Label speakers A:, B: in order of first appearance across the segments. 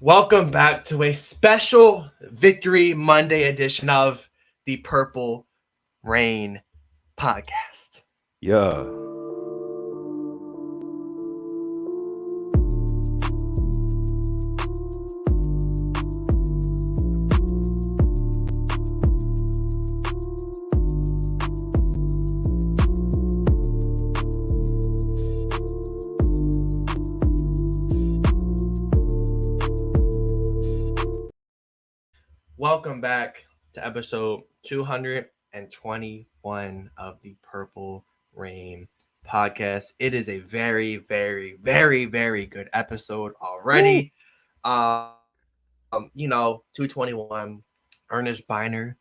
A: Welcome back to a special Victory Monday edition of the Purple Rain podcast.
B: Yeah.
A: Welcome back to episode 221 of the Purple Rain podcast. It is a very, very, very, very good episode
B: Woo.
A: already. 221, Ernest Biner,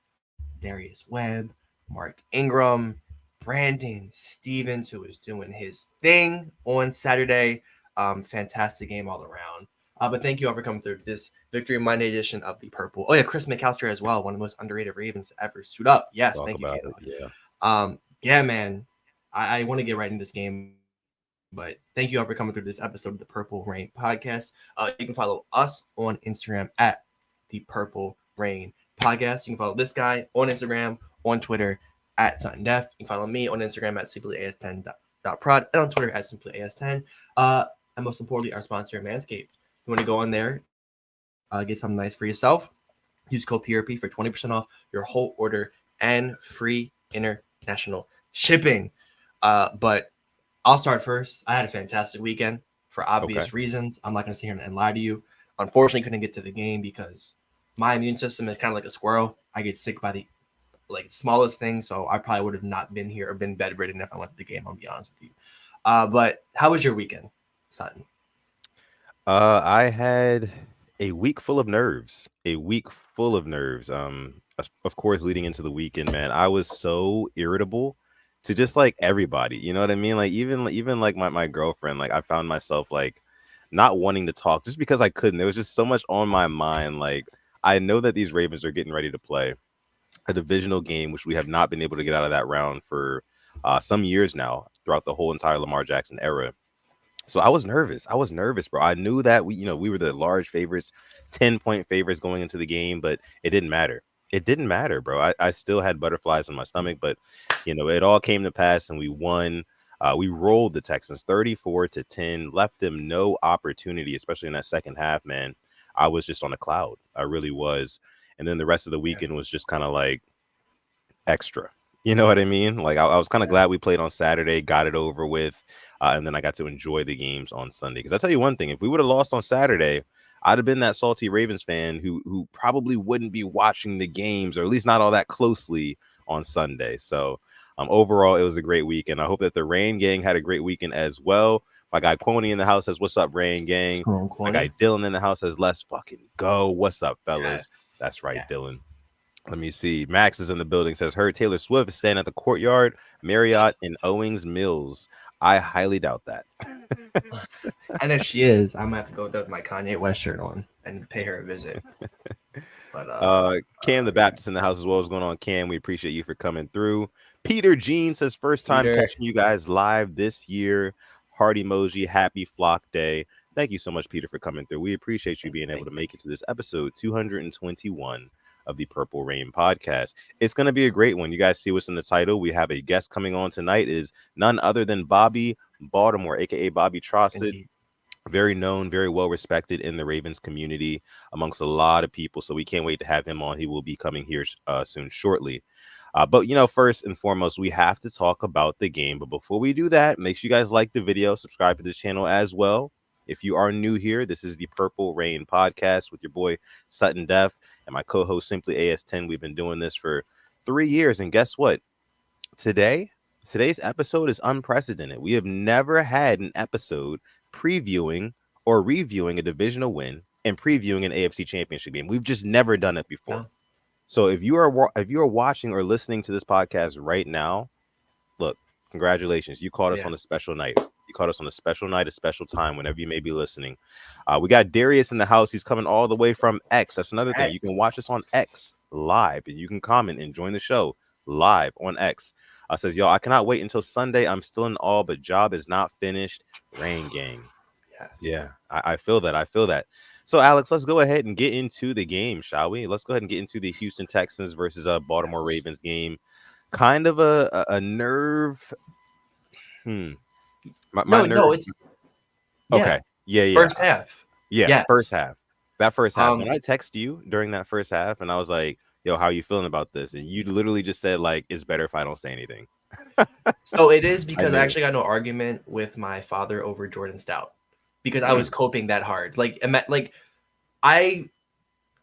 A: Darius Webb, Mark Ingram, Brandon Stevens, who is doing his thing on Saturday. Fantastic game all around. But thank you all for coming through this Victory Monday edition of the Purple. Oh yeah, Chris McAllister as well, one of the most underrated Ravens ever. Suit up. Yes,
B: Talk
A: thank you,
B: about
A: Kayla.
B: it. Yeah.
A: Yeah, man. I want to get right into this game, but thank you all for coming through this episode of the Purple Rain podcast. You can follow us on Instagram at the Purple Rain podcast. You can follow this guy on Instagram, on Twitter at Sutton Def. You can follow me on Instagram at simplyas10.prod and on Twitter at simplyas10. And most importantly, our sponsor, Manscaped. You want to go on there, get something nice for yourself. Use code PRP for 20% off your whole order and free international shipping. But I'll start first. I had a fantastic weekend for obvious reasons. I'm not going to sit here and lie to you. Unfortunately, couldn't get to the game because my immune system is kind of like a squirrel. I get sick by the smallest thing, so I probably would have not been here or been bedridden if I went to the game. I'll be honest with you. But how was your weekend, Sutton?
B: I had a week full of nerves. A week full of nerves. Of course, leading into the weekend, man, I was so irritable to just like everybody. You know what I mean? Like even like my girlfriend. Like I found myself like not wanting to talk just because I couldn't. There was just so much on my mind. Like I know that these Ravens are getting ready to play a divisional game, which we have not been able to get out of that round for some years now throughout the whole entire Lamar Jackson era. So I was nervous. I was nervous, bro. I knew that we were the large favorites, 10-point favorites going into the game, but it didn't matter. It didn't matter, bro. I still had butterflies in my stomach, but it all came to pass and we won. We rolled the Texans 34-10, left them no opportunity, especially in that second half, man. I was just on a cloud. I really was. And then the rest of the weekend was just kind of like extra. You know what I mean? Like I was kind of glad we played on Saturday, got it over with, and then I got to enjoy the games on Sunday. Because I tell you one thing, if we would have lost on Saturday, I'd have been that salty Ravens fan who probably wouldn't be watching the games, or at least not all that closely on Sunday. So overall, it was a great weekend. I hope that the Rain Gang had a great weekend as well. My guy Quoney in the house says, "What's up, Rain Gang?" My guy Dylan in the house says, "Let's fucking go." What's up, fellas?
A: Yes.
B: That's right,
A: Yeah.
B: Dylan. Let me see. Max is in the building. Says, heard Taylor Swift is staying at the Courtyard Marriott in Owings Mills. I highly doubt that.
A: And if she is, I might have to go with my Kanye West shirt on and pay her a visit. But
B: Cam the Baptist in the house as well. What's going on, Cam? We appreciate you for coming through. Peter Jean says, first time
A: Peter.
B: catching you guys live this year. Heart emoji. Happy Flock Day. Thank you so much, Peter, for coming through. We appreciate you being able to make it to this episode 221 of the Purple Rain podcast. It's going to be a great one. You guys see what's in the title. We have a guest coming on tonight. It is none other than Bobby Baltimore, aka Bobby Trossett. Very known, very well respected in the Ravens community amongst a lot of people. So we can't wait to have him on. He will be coming here soon, shortly. But first and foremost, we have to talk about the game. But before we do that, make sure you guys like the video, subscribe to this channel as well. If you are new here, this is the Purple Rain podcast with your boy Sutton Def and my co-host Simply AS10. We've been doing this for 3 years, and guess what? Today's episode is unprecedented. We have never had an episode previewing or reviewing a divisional win and previewing an AFC championship game. We've just never done it before. No. So if you are watching or listening to this podcast right now, look, congratulations. You caught us on a special night. You caught us on a special night, a special time, whenever you may be listening. We got Darius in the house. He's coming all the way from X. That's another thing. You can watch us on X live, and you can comment and join the show live on X. Says, y'all, I cannot wait until Sunday. I'm still in awe, but job is not finished. Rain Gang. Yeah, I feel that. So, Alex, let's go ahead and get into the game, shall we? Let's go ahead and get into the Houston Texans versus Baltimore
A: Yes.
B: Ravens game. Kind of a nerve. Hmm. My
A: No, no,
B: nerve.
A: it's yeah.
B: Okay. Yeah, yeah.
A: First half.
B: Yeah, first
A: Yes.
B: half. That first half. When
A: Um.
B: I text you during that first half and I was like, "Yo, how you feeling about this?" And you literally just said like, "It's better if I don't say anything."
A: So it is
B: I
A: because I
B: knew it.
A: actually got no argument with my father over Jordan Stout because I
B: Hmm.
A: was coping that hard. Like I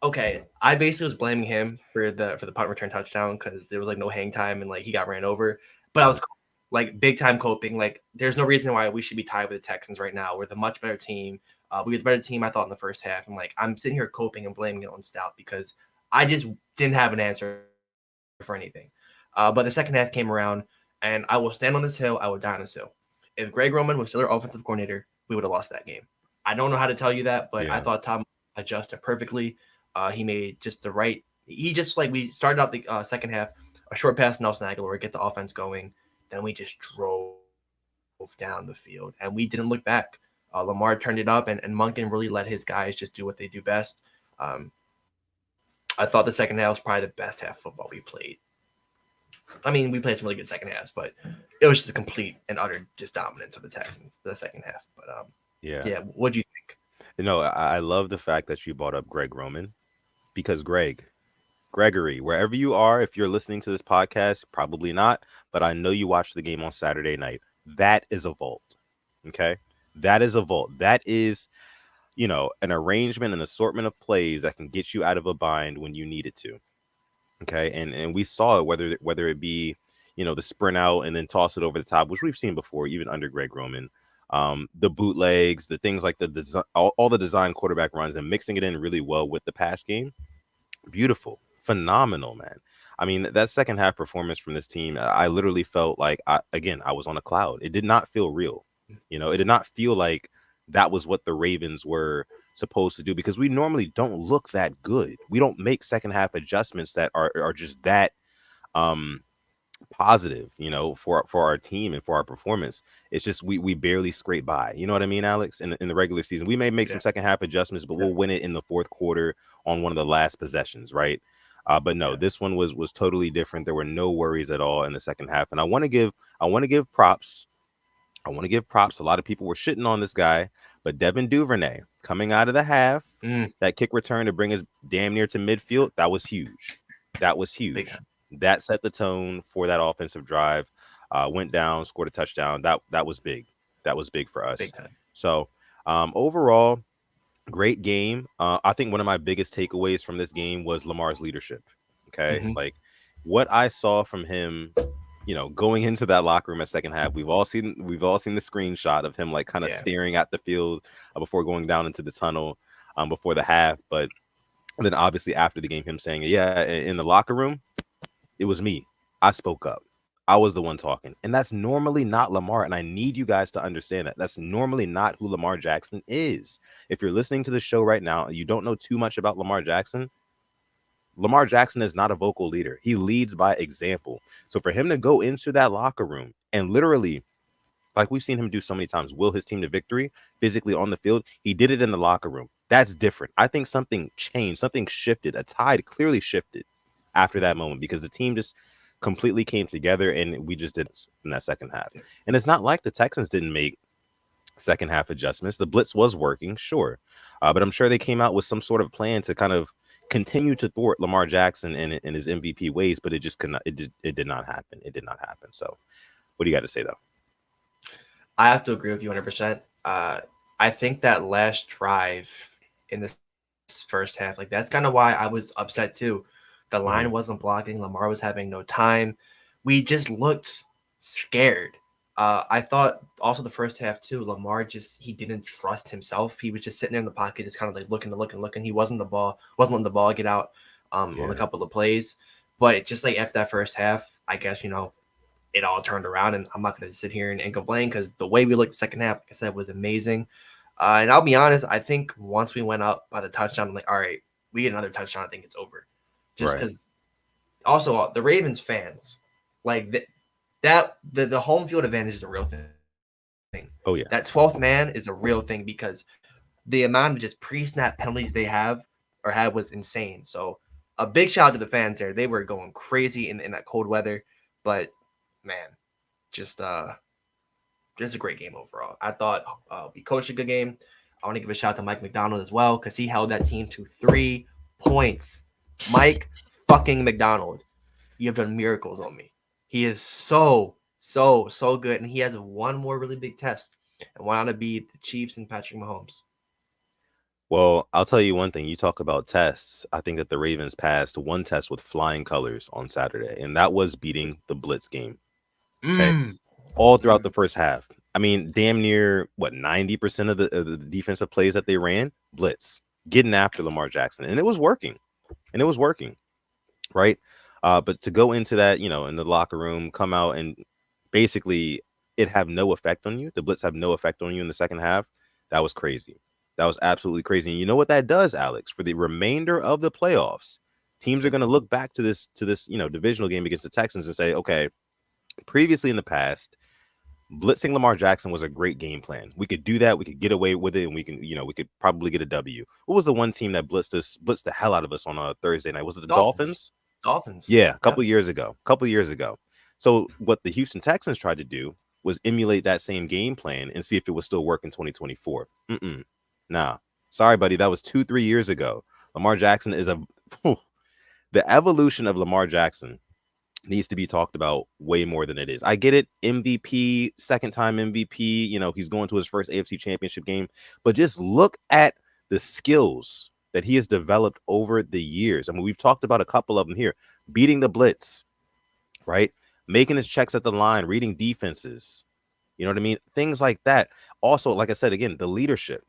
A: okay, I basically was blaming him for the punt return touchdown because there was like no hang time and like he got ran over. But I
B: Mhm.
A: was like big time coping. Like there's no reason why we should be tied with the Texans right now. We're the much better team. We were the better team I thought in the first half. And like I'm sitting here coping and blaming it on Stout because I just didn't have an answer for anything. But the second half came around, and I will stand on this hill. I will die on this hill. If Greg Roman was still our offensive coordinator, we would have lost that game. I don't know how to tell you that, but I
B: Yeah.
A: thought Tom adjusted perfectly. He made just the right. He just like we started out the second half, a short pass Nelson Aguilar, get the offense going. Then we just drove down the field, and we didn't look back. Lamar turned it up, and Monken really let his guys just do what they do best. Um, I thought the second half was probably the best half of football we played. I mean, we played some really good second halves, but it was just a complete and utter just dominance of the Texans the second half. But
B: Yeah.
A: yeah, what do you think?
B: No, I love the fact that you brought up Greg Roman because Gregory, wherever you are, if you're listening to this podcast, probably not, but I know you watched the game on Saturday night. That is a vault. Okay. That is a vault. That is, an arrangement, an assortment of plays that can get you out of a bind when you need it to. Okay. And we saw it, whether it be, the sprint out and then toss it over the top, which we've seen before, even under Greg Roman. The bootlegs, the things like all the design quarterback runs and mixing it in really well with the pass game. Beautiful, phenomenal, man. I mean, that second half performance from this team, I literally felt like I was on a cloud. It did not feel real. It did not feel like that was what the Ravens were supposed to do because we normally don't look that good. We don't make second half adjustments that are just that um positive, for our team and for our performance. It's just we barely scrape by. You know what I mean, Alex? In the regular season, we may make some
A: Yeah,
B: second half adjustments, but
A: yeah,
B: we'll win it in the fourth quarter on one of the last possessions, right? But no,
A: yeah.
B: this one was totally different. There were no worries at all in the second half, and I want to give props. I want to give props. A lot of people were shitting on this guy, but Devin Duvernay coming out of the half,
A: Mm,
B: that kick return to bring us damn near to midfield, that was huge. That was
A: big
B: huge.
A: time,
B: That set the tone for that offensive drive. Went down, scored a touchdown. That was big. That was big for us.
A: big time.
B: So overall, great game. I think one of my biggest takeaways from this game was Lamar's leadership. Okay,
A: Hmm.
B: like what I saw from him, going into that locker room at second half. We've all seen the screenshot of him like kind of
A: Yeah,
B: staring at the field before going down into the tunnel before the half. But then obviously after the game, him saying, "Yeah, in the locker room, it was me. I spoke up. I was the one talking." And that's normally not Lamar. And I need you guys to understand that. That's normally not who Lamar Jackson is. If you're listening to the show right now and you don't know too much about Lamar Jackson is not a vocal leader. He leads by example. So for him to go into that locker room and literally, like we've seen him do so many times, will his team to victory physically on the field, he did it in the locker room. That's different. I think something changed, something shifted. A tide clearly shifted after that moment because the team just completely came together and we just did in that second half.
A: yeah.
B: And it's not like the Texans didn't make second half adjustments. The blitz was working, sure, but I'm sure they came out with some sort of plan to kind of continue to thwart Lamar Jackson in his MVP ways, but it just could not. It did not happen. It did not happen. So, what do you got to say though?
A: I have to agree with you 100%. I think that last drive in the first half, like that's kind of why I was upset too. The line
B: Hmm.
A: wasn't blocking. Lamar was having no time. We just looked scared. I thought also the first half too. Lamar just he didn't trust himself. He was just sitting there in the pocket, just kind of like looking and looking, looking. He wasn't letting the ball get out on a
B: Yeah.
A: couple of plays. But just like after that first half, I guess it all turned around, and I'm not going to sit here and complain because the way we looked second half, like I said, was amazing. And I'll be honest, I think once we went up by the touchdown, I'm like, all right, we get another touchdown, I think it's over. Just
B: Right.
A: because also the Ravens fans, like the home field advantage is a real thing. That
B: Oh
A: 12th
B: yeah.
A: man is a real thing because the amount of just pre-snap penalties they have or had was insane. So a big shout out to the fans there. They were going crazy in that cold weather, but man, just just a great game overall. I thought we coached a good game. I want to give a shout out to Mike McDonald as well because he held that team to 3 points. Mike fucking McDonald, you have done miracles on me. He is so good, and he has one more really big test, and want to beat the Chiefs and Patrick Mahomes.
B: Well, I'll tell you one thing. You talk about tests. I think that the Ravens passed one test with flying colors on Saturday, and that was beating the blitz game. Okay, all throughout the first half. I mean, damn near 90% of the defensive plays that they ran, blitz, getting after Lamar Jackson, and it was working, right? But to go into that, in the locker room, come out and basically it have no effect on you. The blitz have no effect on you in the second half. That was crazy. That was absolutely crazy. And you know what that does, Alex? For the remainder of the playoffs, teams are going to look back to this, divisional game against the Texans and say, okay, previously in the past, blitzing Lamar Jackson was a great game plan. We could do that. We could get away with it, and we could probably get a W. What was the one team that blitzed the hell out of us on a Thursday night? Was it the Dolphins?
A: Dolphins.
B: Yeah, a couple years ago. So what the Houston Texans tried to do was emulate that same game plan and see if it would still work in 2024. Nah. Sorry, buddy. That was 2-3 years ago. Lamar Jackson is the evolution of Lamar Jackson needs to be talked about way more than it is. I get it. MVP, second time MVP, he's going to his first AFC championship game, but just look at the skills that he has developed over the years. I mean, we've talked about a couple of them here, beating the blitz, right? Making his checks at the line, reading defenses, you know what I mean? Things like that. Also, like I said, again, the leadership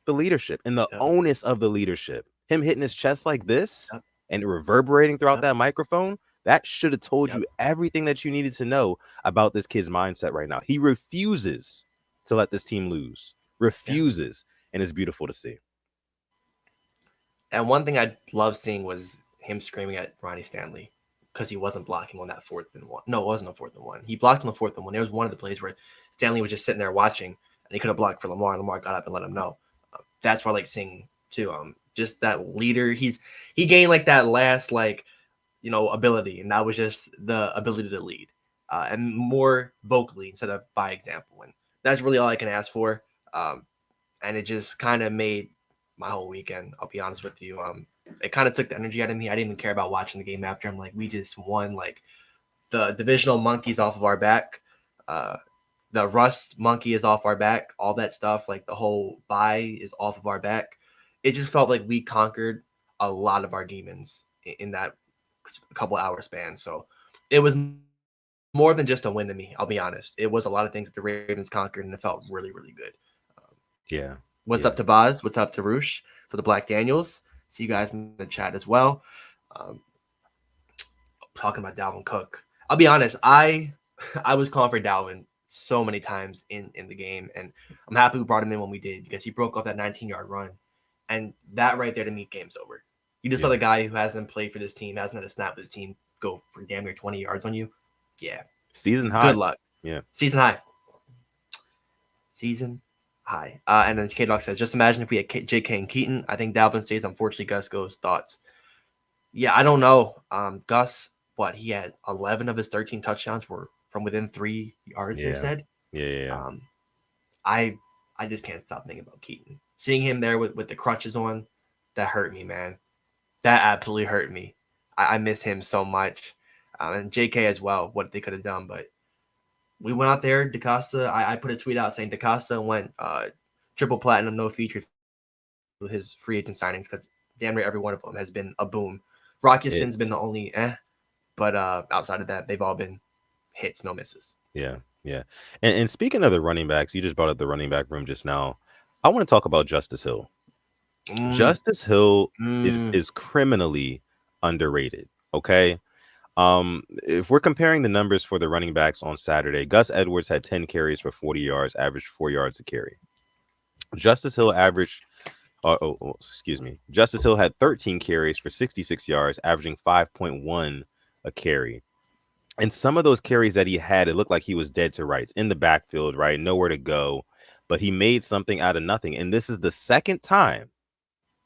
B: and the onus of the leadership, him hitting his chest like this and reverberating throughout that microphone. That should have told you everything that you needed to know about this kid's mindset right now. He refuses to let this team lose. Refuses. And it's beautiful to see.
A: And one thing I love seeing was him screaming at Ronnie Stanley because he wasn't blocking on that 4th and 1. No, it wasn't a 4th and 1. He blocked on the 4th and 1. There was one of the plays where Stanley was just sitting there watching, and he could have blocked for Lamar, and Lamar got up and let him know. That's what I like seeing too. Just that leader. He gained like that last ability, and that was just the ability to lead and more vocally instead of by example. And that's really all I can ask for. And it just kind of made my whole weekend. I'll be honest with you. It kind of took the energy out of me. I didn't even care about watching the game after. I'm like, we just won. Like the divisional monkeys off of our back. The rust monkey is off our back. All that stuff, like the whole bye is off of our back. It just felt like we conquered a lot of our demons in that couple hour span. So it was more than just a win to me. I'll be honest. It was a lot of things that the Ravens conquered, and it felt really, really good. What's up to Boz? What's up to Roosh? So the Black Daniels. See you guys in the chat as well. Talking about Dalvin Cook. I'll be honest. I was calling for Dalvin so many times in the game, and I'm happy we brought him in when we did because he broke off that 19-yard run, and that right there to me, game's over. You just let a guy who hasn't played for this team, hasn't had a snap with this team, go for damn near 20 yards on you. Yeah.
B: Season high.
A: Good luck.
B: Yeah.
A: Season high. And then K-Dog says, just imagine if we had JK and Keaton. I think Dalvin stays. Unfortunately, Gus goes. Thoughts? Yeah, I don't know. Gus, he had 11 of his 13 touchdowns were from within 3 yards, they said.
B: Yeah.
A: I just can't stop thinking about Keaton. Seeing him there with the crutches on, that hurt me, man. That absolutely hurt me. I miss him so much. And JK as well, what they could have done. But we went out there, DaCosta. I put a tweet out saying DaCosta went triple platinum, no features with his free agent signings because damn near every one of them has been a boom. Rockison's been the only but outside of that, they've all been hits, no misses.
B: Yeah. And speaking of the running backs, you just brought up the running back room just now. I want to talk about Justice Hill. Justice Hill is criminally underrated. Okay. If we're comparing the numbers for the running backs on Saturday, Gus Edwards had 10 carries for 40 yards, averaged 4 yards a carry. Justice Hill Justice Hill had 13 carries for 66 yards, averaging 5.1 a carry. And some of those carries that he had, it looked like he was dead to rights in the backfield, right? Nowhere to go. but he made something out of nothing. And this is the second time,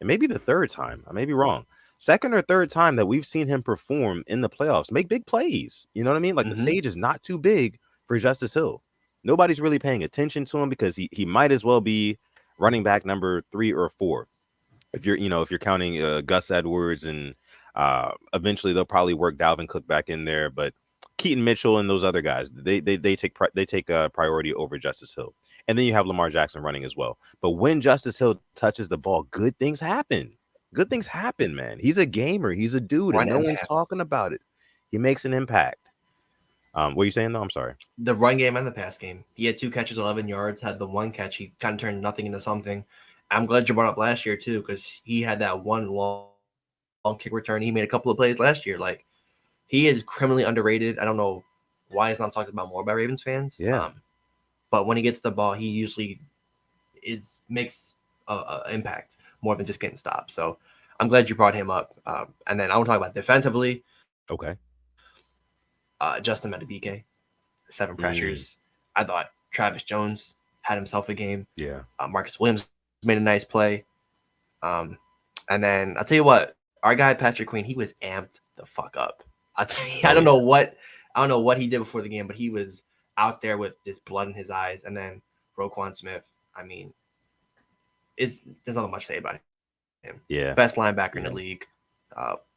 B: and maybe the third time, I may be wrong, second or third time that we've seen him perform in the playoffs, make big plays. You know what I mean? Like the stage is not too big for Justice Hill. Nobody's really paying attention to him because he might as well be running back number 3 or 4. If you're counting Gus Edwards, and eventually they'll probably work Dalvin Cook back in there, but Keaton Mitchell and those other guys, they take priority over Justice Hill. And then you have Lamar Jackson running as well. But when Justice Hill touches the ball, good things happen. Good things happen, man. He's a gamer. He's a dude, and no one's talking about it. He makes an impact. What are you saying, though? I'm sorry.
A: The run game and the pass game. He had 2 catches, 11 yards, had the 1 catch. He kind of turned nothing into something. I'm glad you brought up last year, too, because he had that one long kick return. He made a couple of plays last year. Like, he is criminally underrated. I don't know why it's not talked about more by Ravens fans.
B: Yeah.
A: But when he gets the ball, he usually makes an impact more than just getting stopped. So I'm glad you brought him up. And then I want to talk about defensively.
B: Okay.
A: Justin Madubuike, 7 pressures. I thought Travis Jones had himself a game.
B: Yeah.
A: Marcus Williams made a nice play. And then I'll tell you what, our guy Patrick Queen, he was amped the fuck up. I don't know what he did before the game, but he was out there with just blood in his eyes. And then Roquan Smith, I mean, there's not much to say about him.
B: Yeah.
A: Best linebacker in the league.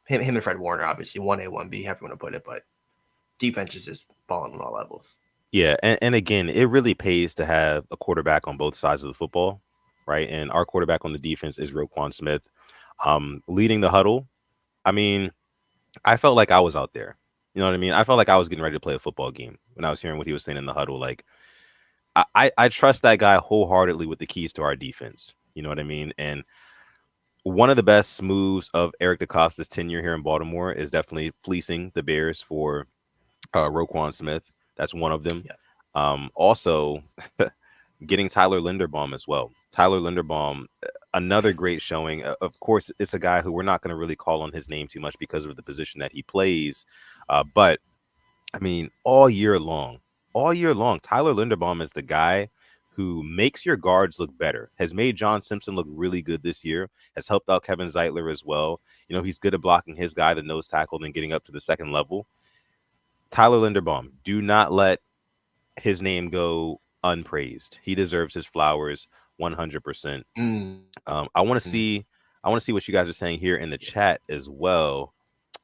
A: Him and Fred Warner, obviously, 1A, 1B, however you want to put it, but defense is just balling on all levels.
B: Yeah, and again, it really pays to have a quarterback on both sides of the football, right? And our quarterback on the defense is Roquan Smith, leading the huddle. I mean, I felt like I was out there. You know what I mean? I felt like I was getting ready to play a football game when I was hearing what he was saying in the huddle. Like, I trust that guy wholeheartedly with the keys to our defense. You know what I mean? And one of the best moves of Eric DeCosta's tenure here in Baltimore is definitely fleecing the Bears for Roquan Smith. That's one of them. Yeah. Also, getting Tyler Linderbaum as well. Tyler Linderbaum, another great showing. Of course, it's a guy who we're not going to really call on his name too much because of the position that he plays. But, I mean, all year long, Tyler Linderbaum is the guy who makes your guards look better, has made John Simpson look really good this year, has helped out Kevin Zeitler as well. You know, he's good at blocking his guy, the nose tackle, and getting up to the second level. Tyler Linderbaum, do not let his name go unpraised. He deserves his flowers 100%. I want to see what you guys are saying here in the chat as well.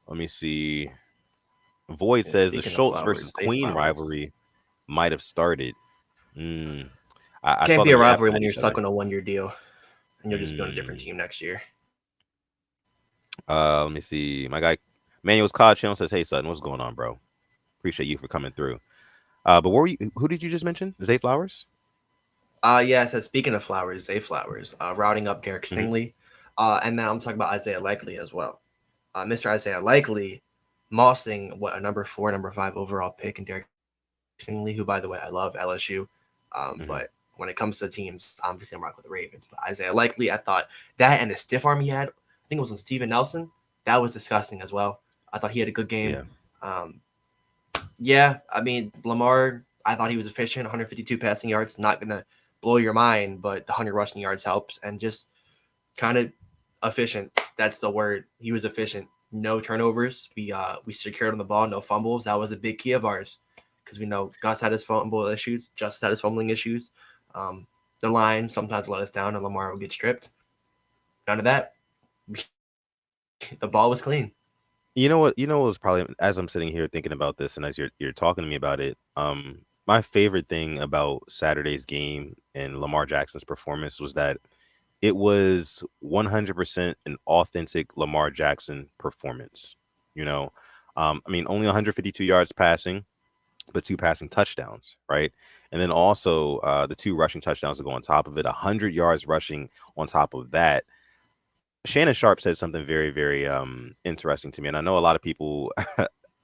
B: Let me see. Void says the Schultz versus Queen rivalry might have started.
A: I can't be a rivalry when you're stuck on a 1-year deal and you'll just be on a different team next year.
B: Let me see. My guy Manuel's Cod Channel says, "Hey Sutton, what's going on, bro? Appreciate you for coming through." But who did you just mention? Zay Flowers?
A: Yeah, it says, speaking of Flowers, Zay Flowers, routing up Derek Stingley. And now I'm talking about Isaiah Likely as well. Mr. Isaiah Likely mossing a number 4, number 5 overall pick in Derek Stingley, who, by the way, I love LSU. But when it comes to teams, obviously I'm rocking with the Ravens. But Isaiah Likely, I thought that and the stiff arm he had, I think it was on Steven Nelson, that was disgusting as well. I thought he had a good game. Yeah. I mean, Lamar, I thought he was efficient, 152 passing yards, not going to blow your mind, but the 100 rushing yards helps, and just kind of efficient. That's the word. He was efficient. No turnovers. We secured on the ball, no fumbles. That was a big key of ours because we know Gus had his fumble issues, Justice had his fumbling issues. The line sometimes let us down, and Lamar would get stripped. None of that. The ball was clean.
B: You know what was probably, as I'm sitting here thinking about this and as you're talking to me about it, my favorite thing about Saturday's game and Lamar Jackson's performance was that it was 100% an authentic Lamar Jackson performance. You know, I mean, only 152 yards passing, but 2 passing touchdowns, right? And then also the 2 rushing touchdowns to go on top of it, 100 yards rushing on top of that. Shannon Sharp said something very, very interesting to me, and I know a lot of people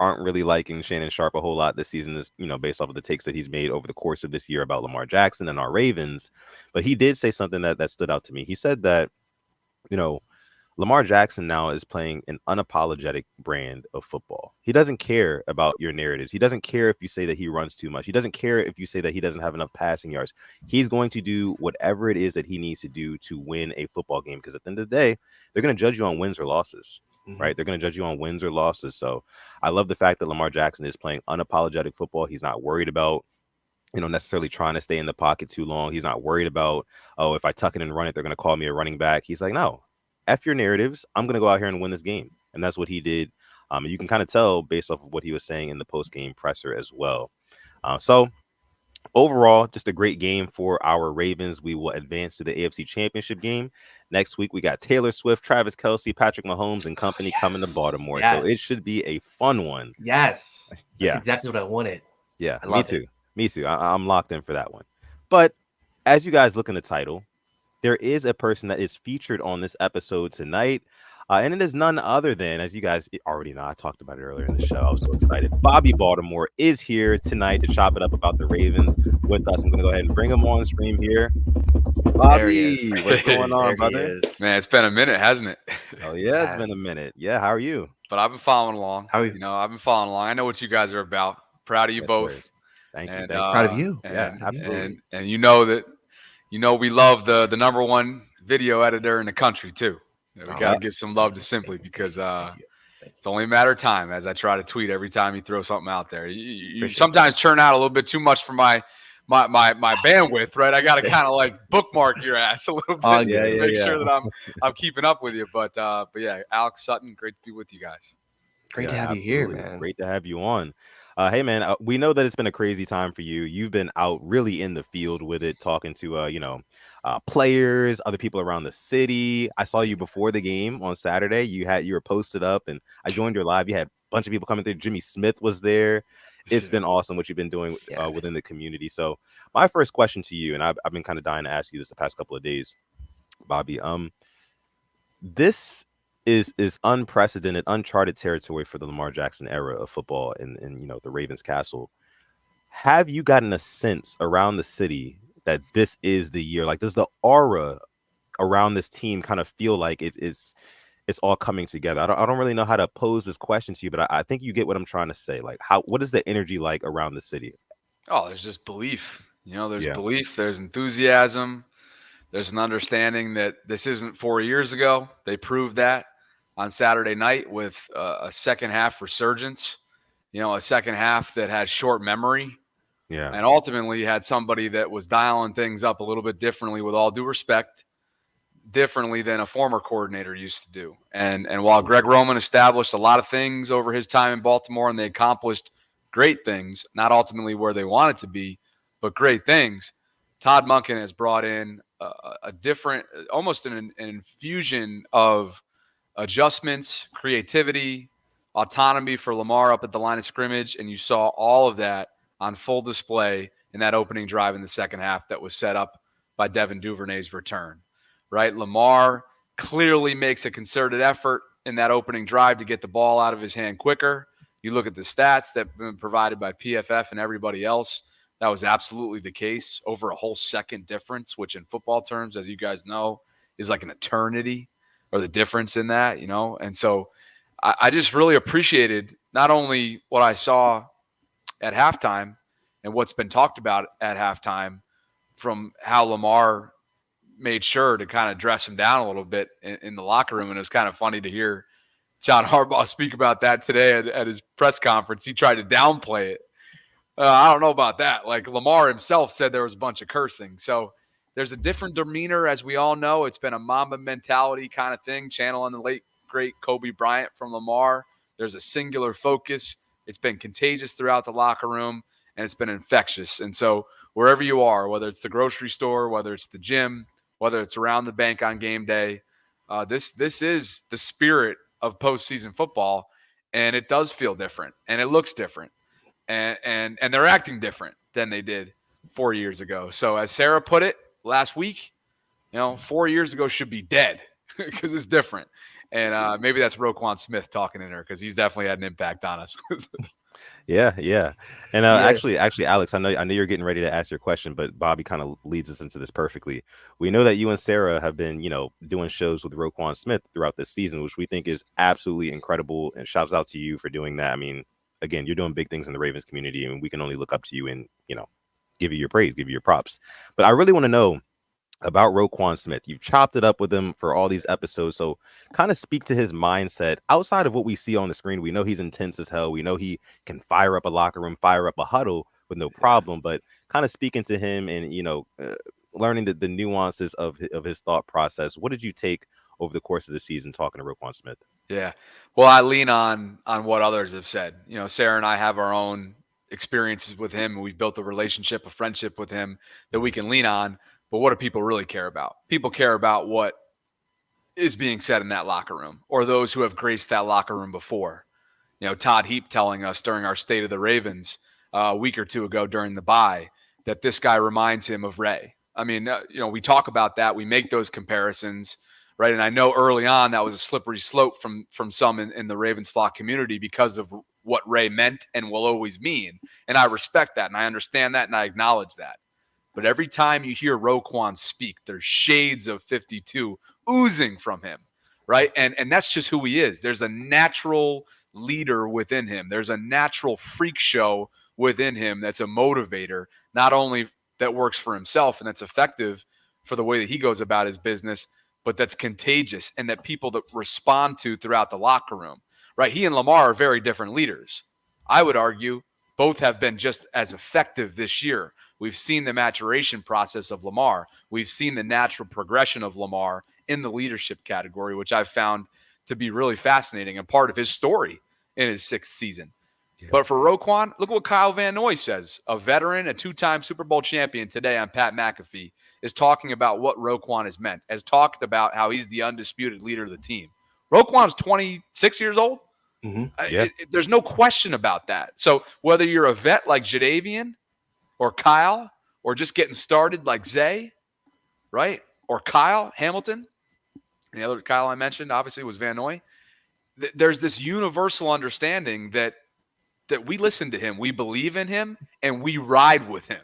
B: aren't really liking Shannon Sharp a whole lot this season, based off of the takes that he's made over the course of this year about Lamar Jackson and our Ravens. But he did say something that stood out to me. He said that, Lamar Jackson now is playing an unapologetic brand of football. He doesn't care about your narratives. He doesn't care if you say that he runs too much. He doesn't care if you say that he doesn't have enough passing yards. He's going to do whatever it is that he needs to do to win a football game, because at the end of the day, they're going to judge you on wins or losses. Right? They're going to judge you on wins or losses. So I love the fact that Lamar Jackson is playing unapologetic football. He's not worried about necessarily trying to stay in the pocket too long. He's not worried about, oh, if I tuck it and run it, they're going to call me a running back. He's like, no, F your narratives. I'm going to go out here and win this game. And that's what he did. And you can kind of tell based off of what he was saying in the post-game presser as well. So overall, just a great game for our Ravens. We will advance to the AFC Championship game. Next week, we got Taylor Swift, Travis Kelce, Patrick Mahomes, and company coming to Baltimore.
A: Yes.
B: So it should be a fun one.
A: Yes.
B: Yeah.
A: That's exactly what I wanted.
B: Yeah, me too. Me too. I'm locked in for that one. But as you guys look in the title, there is a person that is featured on this episode tonight. And it is none other than, as you guys already know, I talked about it earlier in the show. I was so excited. Bobby Baltimore is here tonight to chop it up about the Ravens with us. I'm going to go ahead and bring him on stream here. Bobby, what's going on, brother?
C: Man, it's been a minute, hasn't it?
B: Oh, yeah, it's been a minute. Yeah, how are you?
C: But I've been following along.
A: How are you?
C: You know, I've been following along. I know what you guys are about. Proud of you both.
B: Thank you.
A: Proud of you.
B: Yeah, absolutely.
C: And you know that, we love the number one video editor in the country too. We got to give some love to Simply, because it's only a matter of time, as I try to tweet every time you throw something out there. You sometimes churn out a little bit too much for my bandwidth, right? I got to kind of like bookmark your ass a little bit to make sure that I'm keeping up with you. But yeah, Alex, Sutton, great to be with you guys.
A: Great to have you here, man.
B: Great to have you on. Hey, man, we know that it's been a crazy time for you. You've been out really in the field with it, talking to, players, other people around the city. I saw you before the game on Saturday. You were posted up, and I joined your live. You had a bunch of people coming through. Jimmy Smith was there. It's been awesome what you've been doing within the community. So my first question to you, and I've been kind of dying to ask you this the past couple of days, Bobby, this is unprecedented, uncharted territory for the Lamar Jackson era of football in the Ravens castle. Have you gotten a sense around the city that this is the year? Like, does the aura around this team kind of feel like it's all coming together? I don't really know how to pose this question to you, but I think you get what I'm trying to say. Like, what is the energy like around the city?
C: Oh, there's just belief. There's belief, there's enthusiasm. There's an understanding that this isn't 4 years ago. They proved that on Saturday night with a second half resurgence, a second half that had short memory.
B: Yeah.
C: And ultimately had somebody that was dialing things up a little bit differently, with all due respect, differently than a former coordinator used to do. And while Greg Roman established a lot of things over his time in Baltimore, and they accomplished great things, not ultimately where they wanted to be, but great things, Todd Monken has brought in a different, almost an infusion of adjustments, creativity, autonomy for Lamar up at the line of scrimmage, and you saw all of that on full display in that opening drive in the second half that was set up by Devin Duvernay's return, right? Lamar clearly makes a concerted effort in that opening drive to get the ball out of his hand quicker. You look at the stats that have been provided by PFF and everybody else, that was absolutely the case, over a whole second difference, which in football terms, as you guys know, is like an eternity, or the difference in that, And so I just really appreciated not only what I saw at halftime and what's been talked about at halftime, from how Lamar made sure to kind of dress him down a little bit in the locker room. And it was kind of funny to hear John Harbaugh speak about that today at his press conference. He tried to downplay it. I don't know about that. Like, Lamar himself said there was a bunch of cursing. So there's a different demeanor, as we all know. It's been a Mamba mentality kind of thing, channeling the late, great Kobe Bryant from Lamar. There's a singular focus. It's been contagious throughout the locker room, and it's been infectious. And so wherever you are, whether it's the grocery store, whether it's the gym, whether it's around the bank on game day, this is the spirit of postseason football, and it does feel different, and it looks different, and they're acting different than they did 4 years ago. So as Sarah put it last week, 4 years ago should be dead because it's different. And maybe that's Roquan Smith talking in her because he's definitely had an impact on us.
B: Yeah. And
A: Yeah.
B: actually, Alex, I know you're getting ready to ask your question, but Bobby kind of leads us into this perfectly. We know that you and Sarah have been, doing shows with Roquan Smith throughout this season, which we think is absolutely incredible. And shouts out to you for doing that. I mean, again, you're doing big things in the Ravens community, and we can only look up to you and, give you your praise, give you your props. But I really want to know about Roquan Smith. You've chopped it up with him for all these episodes. So kind of speak to his mindset outside of what we see on the screen. We know he's intense as hell. We know he can fire up a locker room, fire up a huddle with no problem, but kind of speaking to him and, learning the nuances of his thought process. What did you take over the course of the season talking to Roquan Smith?
C: Yeah. Well, I lean on what others have said. Sarah and I have our own experiences with him, and we've built a relationship, a friendship with him that we can lean on. But what do people really care about? People care about what is being said in that locker room or those who have graced that locker room before. Todd Heap telling us during our State of the Ravens a week or two ago during the bye that this guy reminds him of Ray. I mean, we talk about that. We make those comparisons, right? And I know early on that was a slippery slope from some in the Ravens flock community because of what Ray meant and will always mean. And I respect that, and I understand that, and I acknowledge that. But every time you hear Roquan speak, there's shades of 52 oozing from him, right? And that's just who he is. There's a natural leader within him. There's a natural freak show within him that's a motivator, not only that works for himself and that's effective for the way that he goes about his business, but that's contagious and that people that respond to throughout the locker room, right? He and Lamar are very different leaders. I would argue both have been just as effective this year. We've seen the maturation process of Lamar. We've seen the natural progression of Lamar in the leadership category, which I've found to be really fascinating and part of his story in his 6th season. Yeah. But for Roquan, look what Kyle Van Noy says. A veteran, a 2-time Super Bowl champion today on Pat McAfee is talking about what Roquan has meant, has talked about how he's the undisputed leader of the team. Roquan's 26 years old.
B: Mm-hmm. Yeah.
C: There's no question about that. So whether you're a vet like Jadeveon or Kyle or just getting started like Zay, right, or Kyle Hamilton, the other Kyle I mentioned obviously was Van Noy, there's this universal understanding that we listen to him, we believe in him, and we ride with him.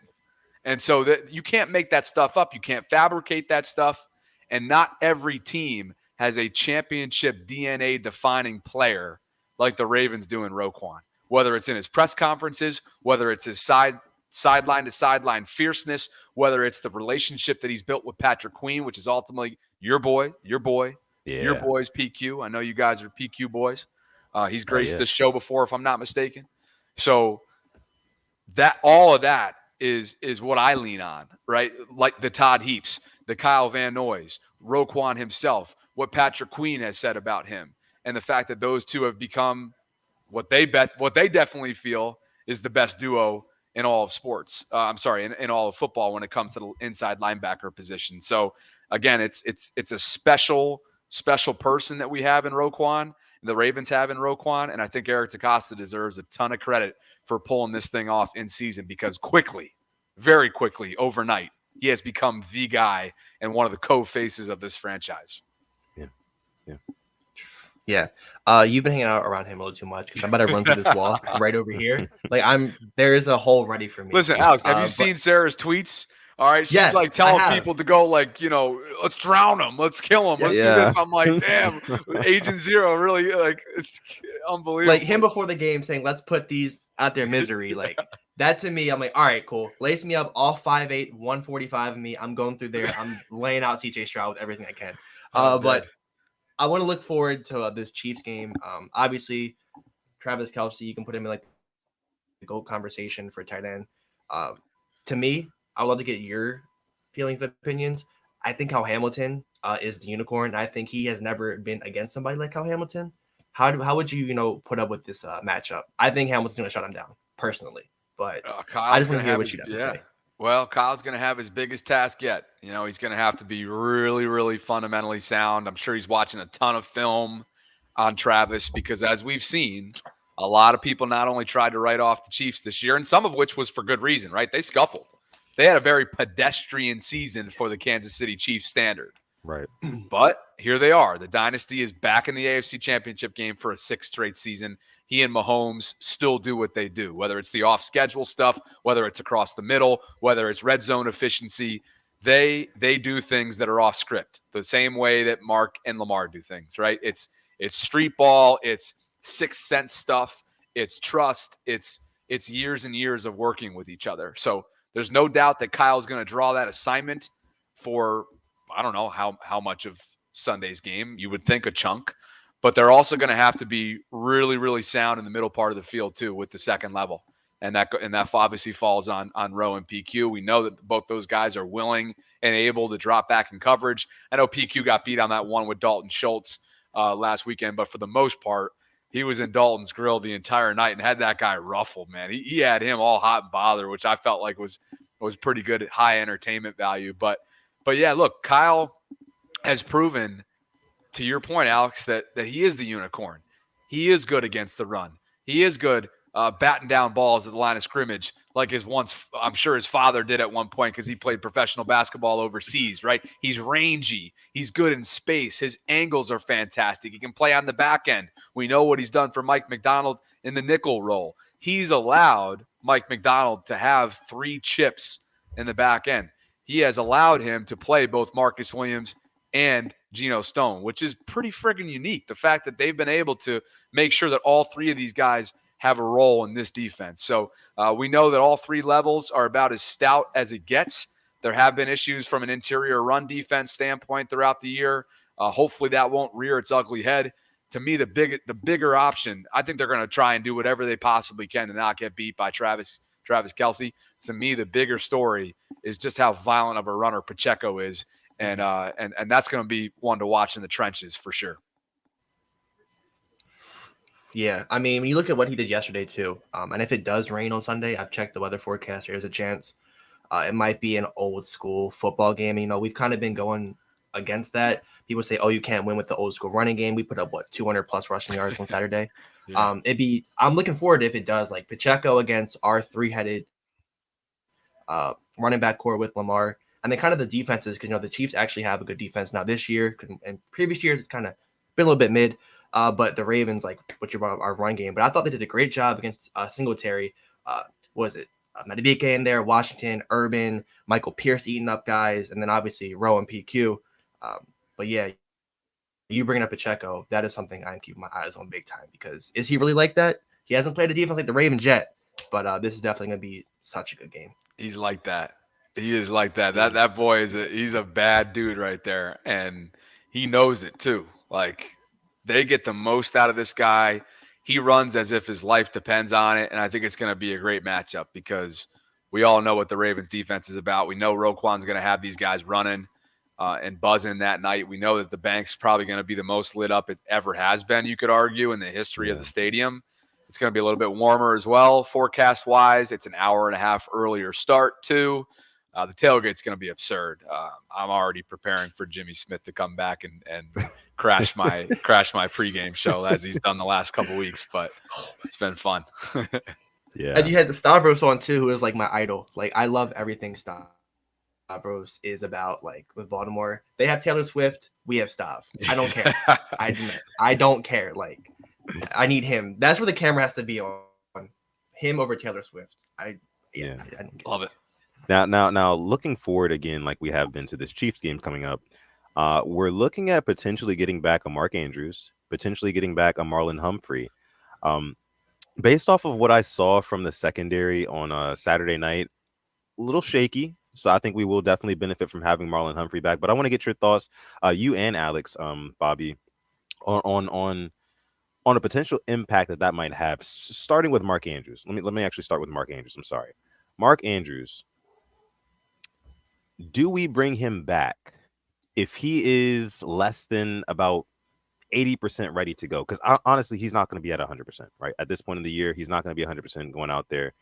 C: And so that you can't make that stuff up. You can't fabricate that stuff. And not every team has a championship DNA defining player like the Ravens do in Roquan, whether it's in his press conferences, whether it's his sideline to sideline fierceness, whether it's the relationship that he's built with Patrick Queen, which is ultimately your boy, your boy's PQ. I know you guys are PQ boys. He's graced this show before, if I'm not mistaken. So that all of that is what I lean on, right? Like the Todd Heaps, the Kyle Van Noys, Roquan himself, what Patrick Queen has said about him, and the fact that those two have become what they definitely feel is the best duo in all of sports. In all of football when it comes to the inside linebacker position. So again, it's a special person that we have in Roquan. The Ravens have in Roquan, and I think Eric DeCosta deserves a ton of credit for pulling this thing off in season because quickly, very quickly, overnight, he has become the guy and one of the co-faces of this franchise.
A: Yeah. You've been hanging out around him a little too much because I'm about to run through this wall right over here. Like there is a hole ready for me.
C: Listen, Alex, have you seen Sarah's tweets? All right, she's telling people to go let's drown them, let's kill them, let's do this. I'm like, damn, Agent Zero really it's unbelievable.
A: Like him before the game saying, let's put these out their misery. Like that to me, I'm like, all right, cool. Lace me up all 5'8", 145 of me. I'm going through there. I'm laying out CJ Stroud with everything I can. But I want to look forward to this Chiefs game. Obviously, Travis Kelce, you can put him in the GOAT conversation for tight end. To me, I would love to get your feelings and opinions. I think Kyle Hamilton is the unicorn. I think he has never been against somebody like Kyle Hamilton. How would you put up with this matchup? I think Hamilton's going to shut him down personally, but I just want to hear what you have to say.
C: Well, Kyle's going to have his biggest task yet. He's going to have to be really, really fundamentally sound. I'm sure he's watching a ton of film on Travis because, as we've seen, a lot of people not only tried to write off the Chiefs this year, and some of which was for good reason, right? They scuffled. They had a very pedestrian season for the Kansas City Chiefs standard.
B: Right.
C: But here they are. The dynasty is back in the AFC Championship game for a 6th straight season. He and Mahomes still do what they do, whether it's the off-schedule stuff, whether it's across the middle, whether it's red zone efficiency. They do things that are off script, the same way that Mark and Lamar do things, right? It's street ball, it's sixth sense stuff, it's trust, it's years and years of working with each other. So there's no doubt that Kyle's going to draw that assignment for, I don't know how much of Sunday's game. You would think a chunk, but they're also going to have to be really, really sound in the middle part of the field too with the second level. And that obviously falls on Rowe and PQ. We know that both those guys are willing and able to drop back in coverage. I know PQ got beat on that one with Dalton Schultz last weekend, but for the most part, he was in Dalton's grill the entire night and had that guy ruffled, man. He had him all hot and bothered, which I felt like was pretty good, high entertainment value. But yeah, look, Kyle has proven, to your point, Alex, that he is the unicorn. He is good against the run. He is good batting down balls at the line of scrimmage, like I'm sure his father did at one point because he played professional basketball overseas, right? He's rangy. He's good in space. His angles are fantastic. He can play on the back end. We know what he's done for Mike McDonald in the nickel role. He's allowed Mike McDonald to have 3 chips in the back end. He has allowed him to play both Marcus Williams and Geno Stone, which is pretty friggin' unique. The fact that they've been able to make sure that all 3 of these guys have a role in this defense. So we know that all 3 levels are about as stout as it gets. There have been issues from an interior run defense standpoint throughout the year. Hopefully that won't rear its ugly head. To me, the bigger option, I think they're going to try and do whatever they possibly can to not get beat by Travis Kelce. To me, the bigger story is just how violent of a runner Pacheco is. And that's going to be one to watch in the trenches for sure.
A: Yeah, I mean, when you look at what he did yesterday too, and if it does rain on Sunday, I've checked the weather forecast. There's a chance it might be an old school football game. You know, we've kind of been going against that. People say, "Oh, you can't win with the old school running game." We put up 200 plus rushing yards on Saturday.
C: Yeah.
A: I'm looking forward to if it does, like Pacheco against our 3-headed running back core with Lamar, and then kind of the defenses, because the Chiefs actually have a good defense now this year, and previous years it's kind of been a little bit mid. But the Ravens, like what you brought up, our run game. But I thought they did a great job against Singletary. Was it Madubuike in there, Washington, Urban, Michael Pierce eating up guys, and then obviously Rowe and PQ. But yeah, you bringing up Pacheco, that is something I'm keeping my eyes on big time, because is he really like that? He hasn't played a defense like the Ravens yet, but this is definitely going to be such a good game.
C: He's like that. He is like that. That boy he's a bad dude right there, and he knows it too. Like, they get the most out of this guy. He runs as if his life depends on it, and I think it's going to be a great matchup because we all know what the Ravens defense is about. We know Roquan's going to have these guys running and buzzing that night. We know that the bank's probably going to be the most lit up it ever has been, you could argue, in the history of the stadium. It's going to be a little bit warmer as well, forecast-wise. It's an hour and a half earlier start, too. The tailgate's going to be absurd. I'm already preparing for Jimmy Smith to come back and crash my pregame show as he's done the last couple weeks, but it's been fun.
B: Yeah.
A: And you had the Stavros on too, who is like my idol. Like, I love everything Stavros is about. Like, with Baltimore, they have Taylor Swift, we have Stav. I don't care. I don't care. Like, I need him. That's where the camera has to be on him over Taylor Swift. I
C: love it.
B: Now, looking forward again, like we have been to this Chiefs game coming up, we're looking at potentially getting back a Mark Andrews, potentially getting back a Marlon Humphrey. Based off of what I saw from the secondary on Saturday night, a little shaky. So I think we will definitely benefit from having Marlon Humphrey back. But I want to get your thoughts, you and Alex, Bobby, on a potential impact that might have. Starting with Mark Andrews. Let me actually start with Mark Andrews. I'm sorry, Mark Andrews. Do we bring him back if he is less than about 80% ready to go? Because honestly, he's not going to be at 100%, right? At this point in the year, he's not going to be 100% going out there.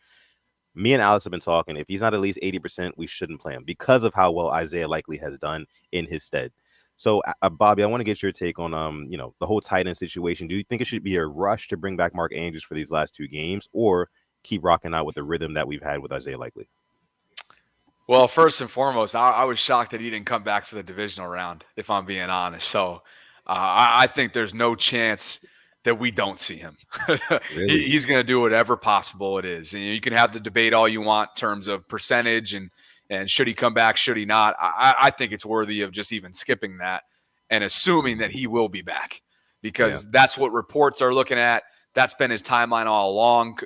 B: Me and Alex have been talking. If he's not at least 80%, we shouldn't play him because of how well Isaiah likely has done in his stead. So, Bobby, I want to get your take on, the whole tight end situation. Do you think it should be a rush to bring back Mark Andrews for these last 2 games, or keep rocking out with the rhythm that we've had with Isaiah Likely?
C: Well, first and foremost, I was shocked that he didn't come back for the divisional round, if I'm being honest. So I think there's no chance that we don't see him.
B: Really?
C: He's going to do whatever possible it is. And you can have the debate all you want in terms of percentage and should he come back, should he not. I think it's worthy of just even skipping that and assuming that he will be back, because that's what reports are looking at. That's been his timeline all along,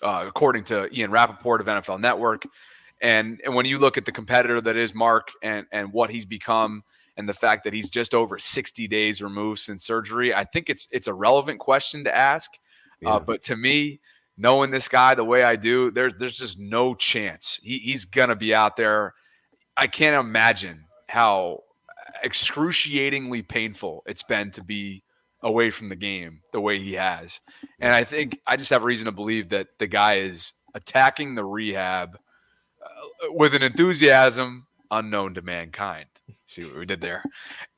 C: according to Ian Rappaport of NFL Network. And when you look at the competitor that is Mark and what he's become, and the fact that he's just over 60 days removed since surgery, I think it's a relevant question to ask. But to me, knowing this guy the way I do, there's just no chance he's going to be out there. I can't imagine how excruciatingly painful it's been to be away from the game the way he has. And I think I just have reason to believe that the guy is attacking the rehab with an enthusiasm unknown to mankind. See what we did there?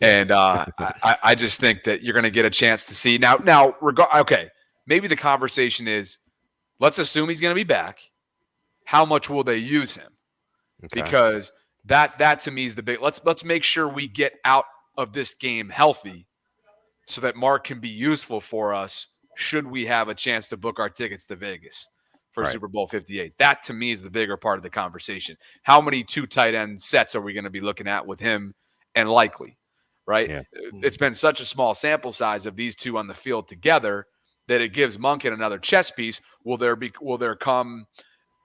C: And I just think that you're going to get a chance to see now. Okay, maybe the conversation is, let's assume he's going to be back. How much will they use him? Okay. Because that to me is the big. Let's make sure we get out of this game healthy, so that Mark can be useful for us should we have a chance to book our tickets to Vegas for Super Bowl 58. That, to me, is the bigger part of the conversation. How many 2 tight end sets are we going to be looking at with him and likely, right? Yeah. It's been such a small sample size of these two on the field together that it gives Monken another chess piece. Will there come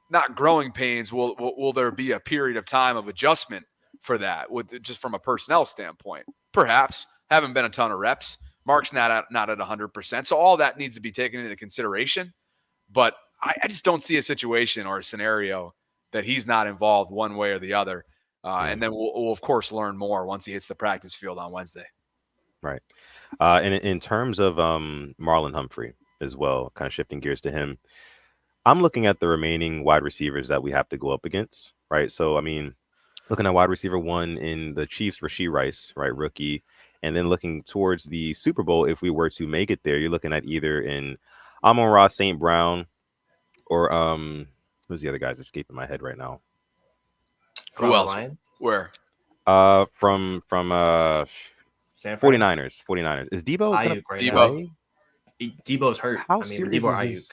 C: not growing pains? Will there be a period of time of adjustment for that, with just from a personnel standpoint? Perhaps. Haven't been a ton of reps. Mark's not at 100%. So all that needs to be taken into consideration. But I just don't see a situation or a scenario that he's not involved one way or the other. And then we'll, of course, learn more once he hits the practice field on Wednesday.
B: Right. And in terms of Marlon Humphrey as well, kind of shifting gears to him, I'm looking at the remaining wide receivers that we have to go up against, right? So, I mean, looking at wide receiver 1 in the Chiefs, Rashee Rice, right, rookie. And then looking towards the Super Bowl, if we were to make it there, you're looking at either in Amon-Ra St. Brown or who's the other guy's escaping my head right now?
C: Who else?
A: Lions?
C: Where?
B: From 49ers. 49ers. Is Debo?
A: Ayuk right
C: Debo.
A: Now. Debo's hurt.
B: How serious
A: Debo
B: is his,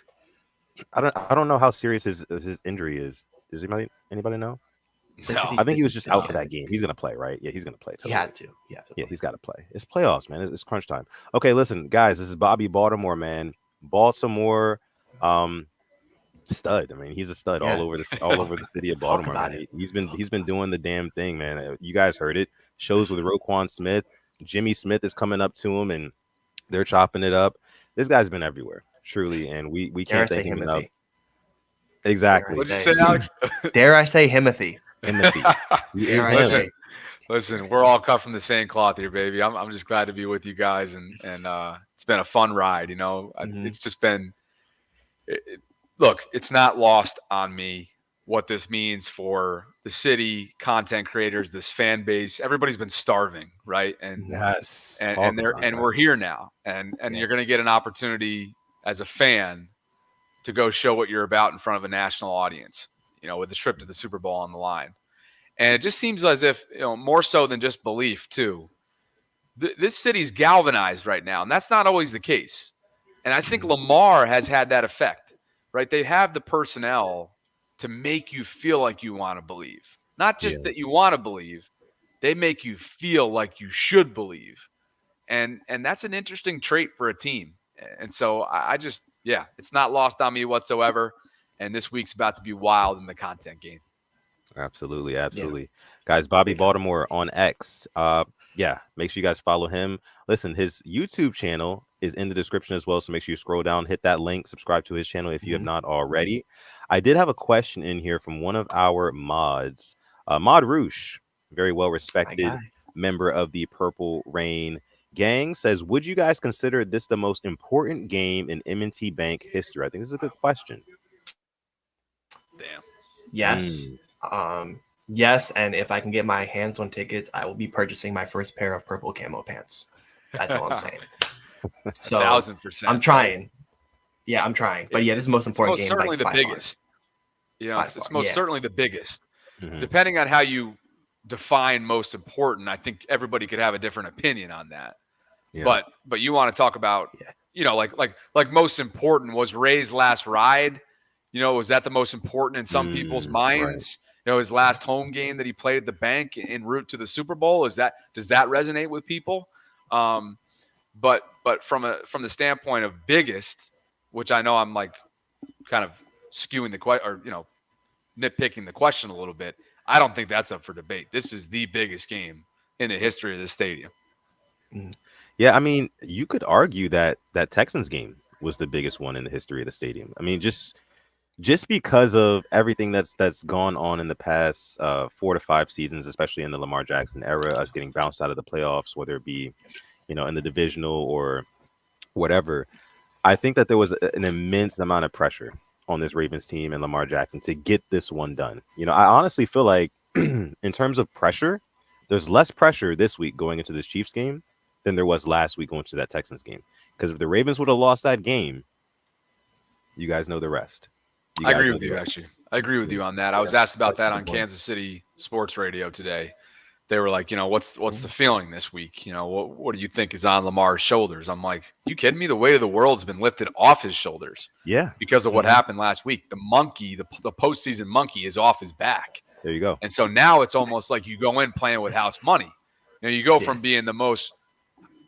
B: I don't know how serious his injury is. Does anybody know?
C: No.
B: I think he was just out for that game. He's going to play, right? Yeah, he's going to play. Totally.
A: He had to.
B: Yeah, he's got to play. It's playoffs, man. It's crunch time. Okay, listen, guys, this is Bobby Baltimore, man. Baltimore stud. I mean, he's a stud all over the city of Baltimore, man. He's been doing the damn thing, man. You guys heard it. Shows with Roquan Smith. Jimmy Smith is coming up to him, and they're chopping it up. This guy's been everywhere, truly, and we can't thank him enough. Exactly.
C: What'd you say, Alex?
A: Dare I say Himothy?
C: Listen, we're all cut from the same cloth here, baby. I'm just glad to be with you guys, and it's been a fun ride. You know, it's just been. Look, it's not lost on me what this means for the city, content creators, this fan base. Everybody's been starving, right? And and we're here now, and you're going to get an opportunity as a fan to go show what you're about in front of a national audience. You know, with the trip to the Super Bowl on the line. And it just seems as if, you know, more so than just belief, too. This city's galvanized right now, and that's not always the case. And I think Lamar has had that effect, right? They have the personnel to make you feel like you want to believe. Not just that you want to believe, they make you feel like you should believe. And that's an interesting trait for a team. And so I just, it's not lost on me whatsoever. And this week's about to be wild in the content game.
B: Absolutely. Guys, Bobby Baltimore on X. Make sure you guys follow him. Listen, his YouTube channel is in the description as well, so make sure you scroll down, hit that link, subscribe to his channel if you have not already. I did have a question in here from one of our mods, Mod Roosh, very well respected member of the Purple Rain Gang, says, would you guys consider this the most important game in M&T Bank history? I think this is a good question.
C: Damn.
A: Yes. Yes, and if I can get my hands on tickets, I will be purchasing my first pair of purple camo pants. That's all I'm saying. So
C: 1,000%.
A: I'm trying. Yeah, I'm trying. But this is the most important game.
C: Certainly the biggest. You know,
A: By
C: it's
A: far,
C: most
A: yeah.
C: certainly the biggest.
B: Mhm.
C: Depending on how you define most important, I think everybody could have a different opinion on that.
B: Yeah.
C: But you want to talk about,
A: Yeah.
C: you know, like most important was Ray's last ride. You know, was that the most important in some people's
B: Right.
C: minds? You know, his last home game that he played at the bank en route to the Super Bowl. Does that resonate with people? But from the standpoint of biggest, which I know I'm like kind of skewing the question, or nitpicking the question a little bit. I don't think that's up for debate. This is the biggest game in the history of the stadium.
A: Mm.
B: Yeah, I mean, you could argue that that Texans game was the biggest one in the history of the stadium. I mean, just because of everything that's gone on in the past 4 to 5 seasons, especially in the Lamar Jackson era, us getting bounced out of the playoffs, whether it be, in the divisional or whatever. I think that there was an immense amount of pressure on this Ravens team and Lamar Jackson to get this one done. I honestly feel like in terms of pressure, there's less pressure this week going into this Chiefs game than there was last week going to that Texans game. Because if the Ravens would have lost that game, you guys know the rest. You
C: I
B: guys
C: agree
B: know
C: with
B: the
C: you,
B: rest.
C: actually. I agree with
B: Yeah.
C: you on that. I was asked about that
B: Good
C: on
B: point.
C: Kansas City sports radio today. They were like, what's the feeling this week? What do you think is on Lamar's shoulders? I'm like, you kidding me? The weight of the world's been lifted off his shoulders
B: Yeah.
C: because of what happened last week. The monkey, the postseason monkey is off his back.
B: There you go.
C: And so now it's almost like you go in playing with house money. You go
A: Yeah.
C: from being the most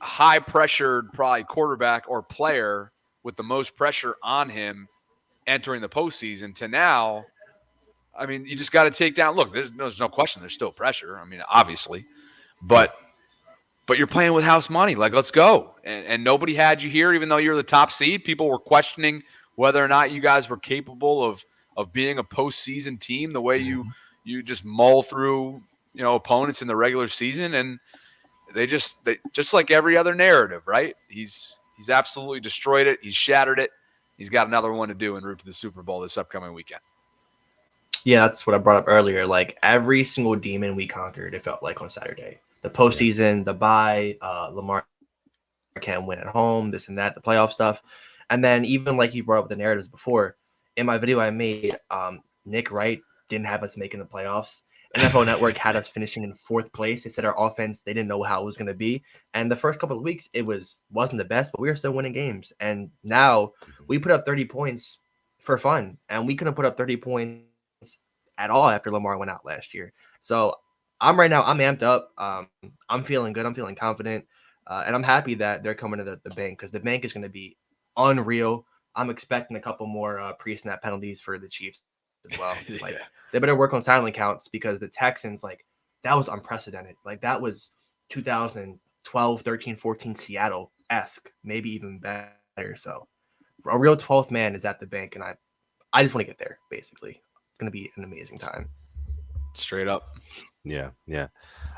C: high pressured probably quarterback or player with the most pressure on him entering the postseason to now, I mean, you just got to take down. Look, there's no question there's still pressure. I mean, obviously, but you're playing with house money. Like, let's go. And nobody had you here, even though you're the top seed. People were questioning whether or not you guys were capable of being a postseason team the way you just mull through opponents in the regular season. And they just like every other narrative, right? He's absolutely destroyed it. He's shattered it. He's got another one to do en route to the Super Bowl this upcoming weekend.
A: Yeah, that's what I brought up earlier. Like every single demon we conquered, it felt like on Saturday. The postseason, the bye, Lamar can't win at home, this and that, the playoff stuff. And then even like you brought up the narratives before, in my video I made, Nick Wright didn't have us making the playoffs. NFL Network had us finishing in 4th place. They said our offense, they didn't know how it was going to be. And the first couple of weeks, it wasn't the best, but we were still winning games. And now we put up 30 points for fun. And we couldn't put up 30 points at all after Lamar went out last year. So I'm amped up. I'm feeling good. I'm feeling confident. And I'm happy that they're coming to the bank because the bank is going to be unreal. I'm expecting a couple more pre-snap penalties for the Chiefs as well. Like they better work on silent counts because the Texans, like that was unprecedented. Like that was 2012, 13, 14 Seattle-esque, maybe even better. So a real 12th man is at the bank, and I just want to get there, basically. It's going to be an amazing time.
C: Straight up.
B: Yeah.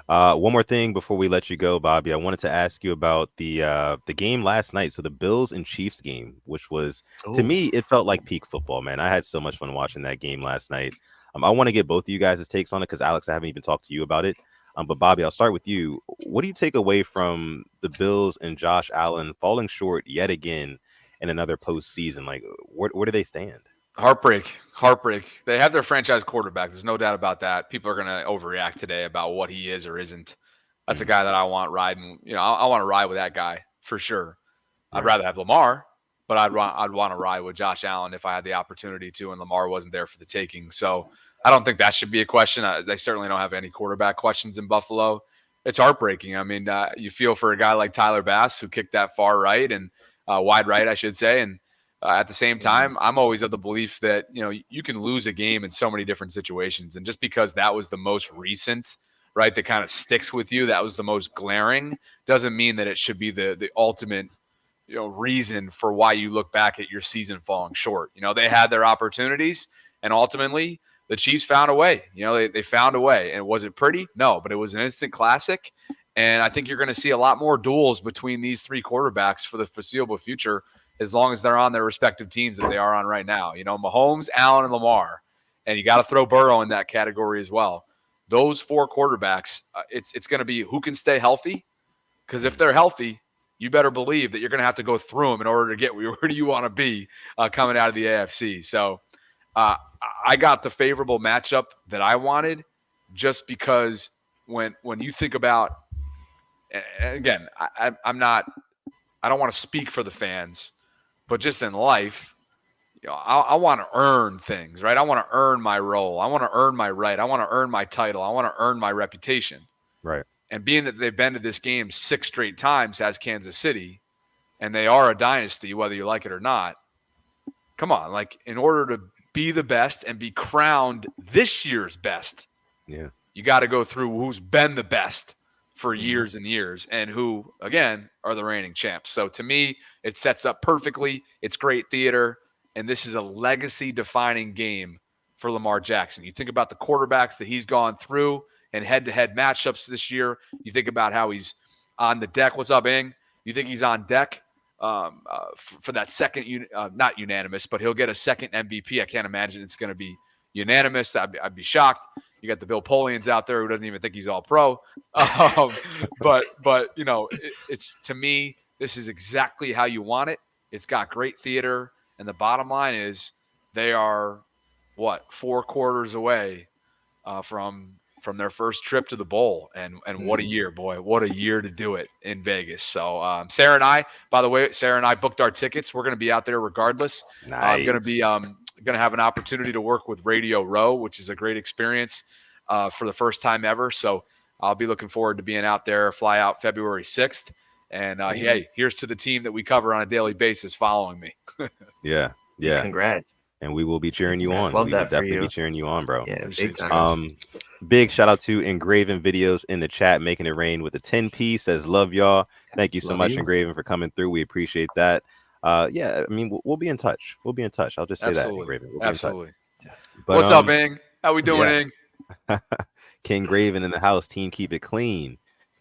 B: One more thing before we let you go, Bobby. I wanted to ask you about the game last night. So the Bills and Chiefs game, which was to me, it felt like peak football, man. I had so much fun watching that game last night. I want to get both of you guys' takes on it because Alex, I haven't even talked to you about it. But Bobby, I'll start with you. What do you take away from the Bills and Josh Allen falling short yet again in another postseason? Like, where do they stand?
C: Heartbreak. They have their franchise quarterback. There's no doubt about that. People are going to overreact today about what he is or isn't. That's a guy that I want riding. I want to ride with that guy for sure. I'd rather have Lamar, but I'd want to ride with Josh Allen if I had the opportunity to, and Lamar wasn't there for the taking. So I don't think that should be a question. They certainly don't have any quarterback questions in Buffalo. It's heartbreaking. I mean, you feel for a guy like Tyler Bass who kicked that far right and wide right, I should say, and at the same time, I'm always of the belief that, you can lose a game in so many different situations. And just because that was the most recent, right, that kind of sticks with you, that was the most glaring, doesn't mean that it should be the ultimate, reason for why you look back at your season falling short. They had their opportunities, and ultimately the Chiefs found a way. They found a way. And was it pretty? No, but it was an instant classic. And I think you're going to see a lot more duels between these three quarterbacks for the foreseeable future, as long as they're on their respective teams that they are on right now. Mahomes, Allen, and Lamar. And you got to throw Burrow in that category as well. Those 4 quarterbacks, it's going to be who can stay healthy. Because if they're healthy, you better believe that you're going to have to go through them in order to get where you want to be coming out of the AFC. So I got the favorable matchup that I wanted, just because when you think about, and again, I'm not, I don't want to speak for the fans, but just in life, I want to earn things, right? I want to earn my role. I want to earn my right. I want to earn my title. I want to earn my reputation.
B: Right.
C: And being that they've been to this game 6 straight times as Kansas City, and they are a dynasty, whether you like it or not, come on, like, in order to be the best and be crowned this year's best, you got to go through who's been the best for years and years, and who, again, are the reigning champs. So to me, it sets up perfectly. It's great theater, and this is a legacy-defining game for Lamar Jackson. You think about the quarterbacks that he's gone through and head-to-head matchups this year. You think about how he's on the deck. What's up, Ing? You think he's on deck for that second, not unanimous, but he'll get a second MVP. I can't imagine it's going to be unanimous. I'd be shocked. You got the Bill Polians out there who doesn't even think he's all pro. But it's, to me, this is exactly how you want it. It's got great theater, and the bottom line is they are 4 quarters away from their first trip to the bowl, and what a year, boy! What a year to do it in Vegas. So Sarah and I booked our tickets. We're going to be out there regardless.
B: Nice.
C: I'm going to be going to have an opportunity to work with Radio Row, which is a great experience for the first time ever. So I'll be looking forward to being out there. Fly out February 6th, and hey, here's to the team that we cover on a daily basis following me.
B: Yeah.
A: Congrats.
B: And we will be cheering you on.
A: Love
B: We
A: that
B: will
A: for
B: definitely
A: you.
B: be cheering you on, bro.
A: Yeah, big time.
B: Big shout out to Engraven Videos in the chat, making it rain with a 10-piece. Says love y'all. Thank you so
A: Love
B: much,
A: you.
B: Engraven, for coming through. We appreciate that. Yeah, I mean, we'll be in touch. We'll be in touch. I'll just say that, Engraven. We'll be
C: Absolutely.
B: in touch. But,
C: What's up, Ing? How we doing, Ing?
B: King Graven in the house. Team keep it clean.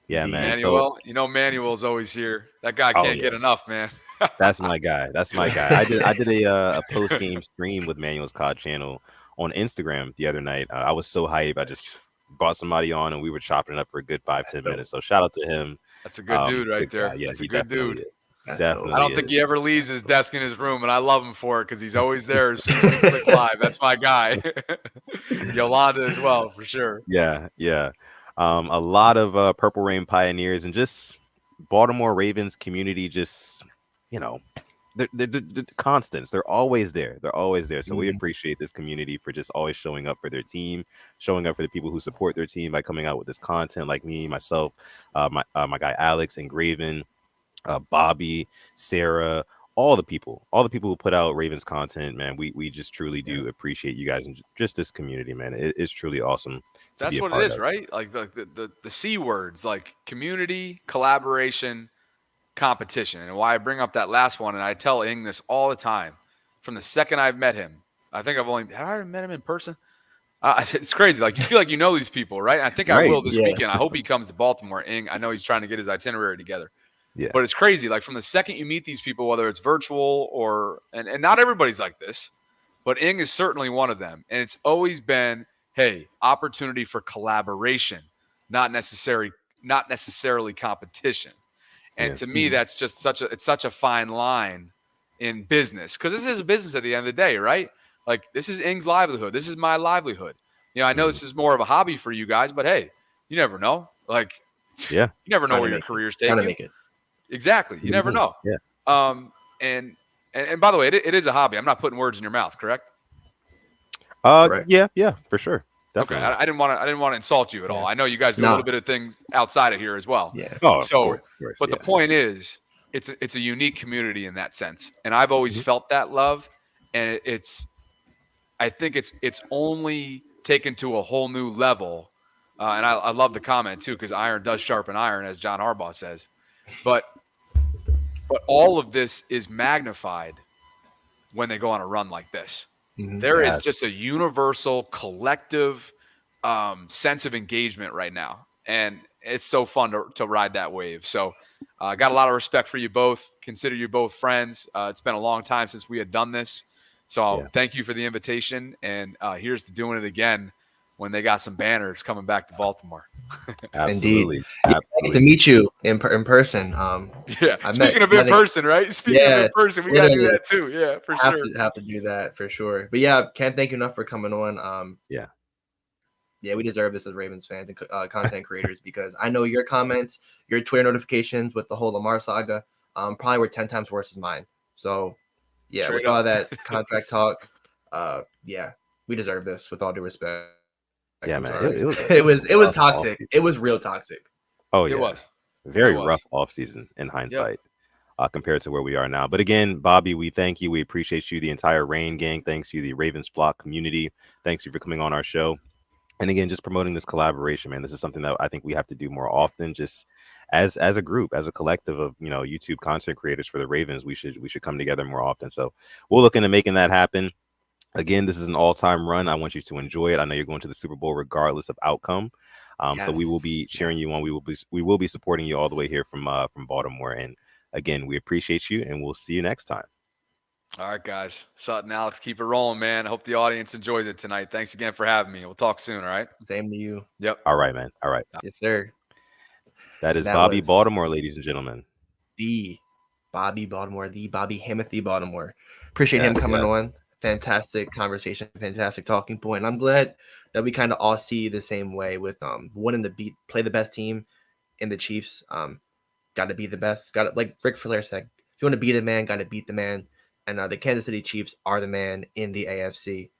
B: Yeah, man.
C: Manuel, Manuel's always here. That guy can't get enough, man.
B: That's my guy. I did a post game stream with Manuel's COD channel on Instagram the other night. I was so hyped. I just brought somebody on and we were chopping it up for a good 5-10 minutes. So shout out to him.
C: That's a good dude right there.
B: Yeah,
C: that's
B: he
C: a good dude.
B: Definitely.
C: I don't think he ever leaves his desk in his room, and I love him for it because he's always there as soon as we click live. That's my guy. Yolanda as well, for sure.
B: Yeah. A lot of Purple Rain pioneers and just Baltimore Ravens community, just, they're constants. They're always there. So we appreciate this community for just always showing up for their team, showing up for the people who support their team by coming out with this content, like me, myself, my guy Alex, Engraven, Bobby, Sarah, all the people who put out Ravens content, man. We just truly do appreciate you guys and just this community, man. It's truly awesome.
C: That's what it is, right? Like the C words, like community, collaboration, competition. And why I bring up that last one, and I tell Ing this all the time, from the second I've met him. Have I met him in person? It's crazy. Like, you feel like you know these people, right? I think I will this weekend. I hope he comes to Baltimore. Ing, I know he's trying to get his itinerary together.
B: Yeah.
C: But it's crazy. Like, from the second you meet these people, whether it's virtual or and not everybody's like this, but Ing is certainly one of them. And it's always been, hey, opportunity for collaboration, not necessarily competition. And to me, that's just such a fine line in business, because this is a business at the end of the day, right? Like, this is Ing's livelihood. This is my livelihood. I know this is more of a hobby for you guys, but hey, you never know. Like, you never know where your career's taking.
A: Make it.
C: Exactly. You never know.
B: Yeah.
C: And by the way, it is a hobby. I'm not putting words in your mouth, correct?
B: Yeah, for sure. Definitely.
C: Okay. I didn't want to insult you at all. I know you guys do a little bit of things outside of here as well.
A: Yeah.
B: Oh,
C: so,
B: of course,
C: but the point is, it's a unique community in that sense, and I've always felt that love, and I think it's only taken to a whole new level. And I love the comment too, because iron does sharpen iron, as John Harbaugh says. But all of this is magnified when they go on a run like this. There is just a universal collective sense of engagement right now. And it's so fun to ride that wave. So I got a lot of respect for you both. Consider you both friends. It's been a long time since we had done this. So thank you for the invitation. And here's to doing it again when they got some banners coming back to Baltimore.
B: Absolutely.
A: Indeed. Yeah, I get to meet you in person.
C: Yeah.
A: I
C: Speaking of in person, right? Speaking of in person, we got to do that too. Yeah, for sure.
A: Have to do that for sure. But yeah, Ken, thank you enough for coming on. Yeah, we deserve this as Ravens fans and content creators because I know your comments, your Twitter notifications with the whole Lamar saga, probably were 10 times worse than mine. So, yeah,
C: Straight
A: with all that contract talk, yeah, we deserve this with all due respect.
B: Yeah, man,
A: it was toxic. It was real toxic.
B: Oh yeah,
C: it was
B: very rough offseason in hindsight. Compared to where we are now. But again, Bobby, we thank you. We appreciate you, the entire Rain Gang. Thanks to the Ravens Flock community. Thanks you for coming on our show. And again, just promoting this collaboration, man. This is something that I think we have to do more often, just as a group, as a collective of YouTube content creators for the Ravens. We should come together more often. So we'll look into making that happen. Again, this is an all-time run. I want you to enjoy it. I know you're going to the Super Bowl regardless of outcome. So we will be cheering you on. We will be supporting you all the way here from Baltimore. And again, we appreciate you, and we'll see you next time.
C: All right, guys. Sutton, Alex, keep it rolling, man. I hope the audience enjoys it tonight. Thanks again for having me. We'll talk soon, all right?
A: Same to you.
C: Yep.
B: All right, man. All right.
A: Yes, sir.
B: That is Bobby Baltimore, ladies and gentlemen.
A: The Bobby Baltimore, the Bobby Himothy Baltimore. Appreciate him coming on. Fantastic conversation, fantastic talking point. And I'm glad that we kind of all see the same way with wanting to play the best team in the Chiefs. Got to be the best. Got to, like Ric Flair said, if you want to be the man, got to beat the man. And the Kansas City Chiefs are the man in the AFC.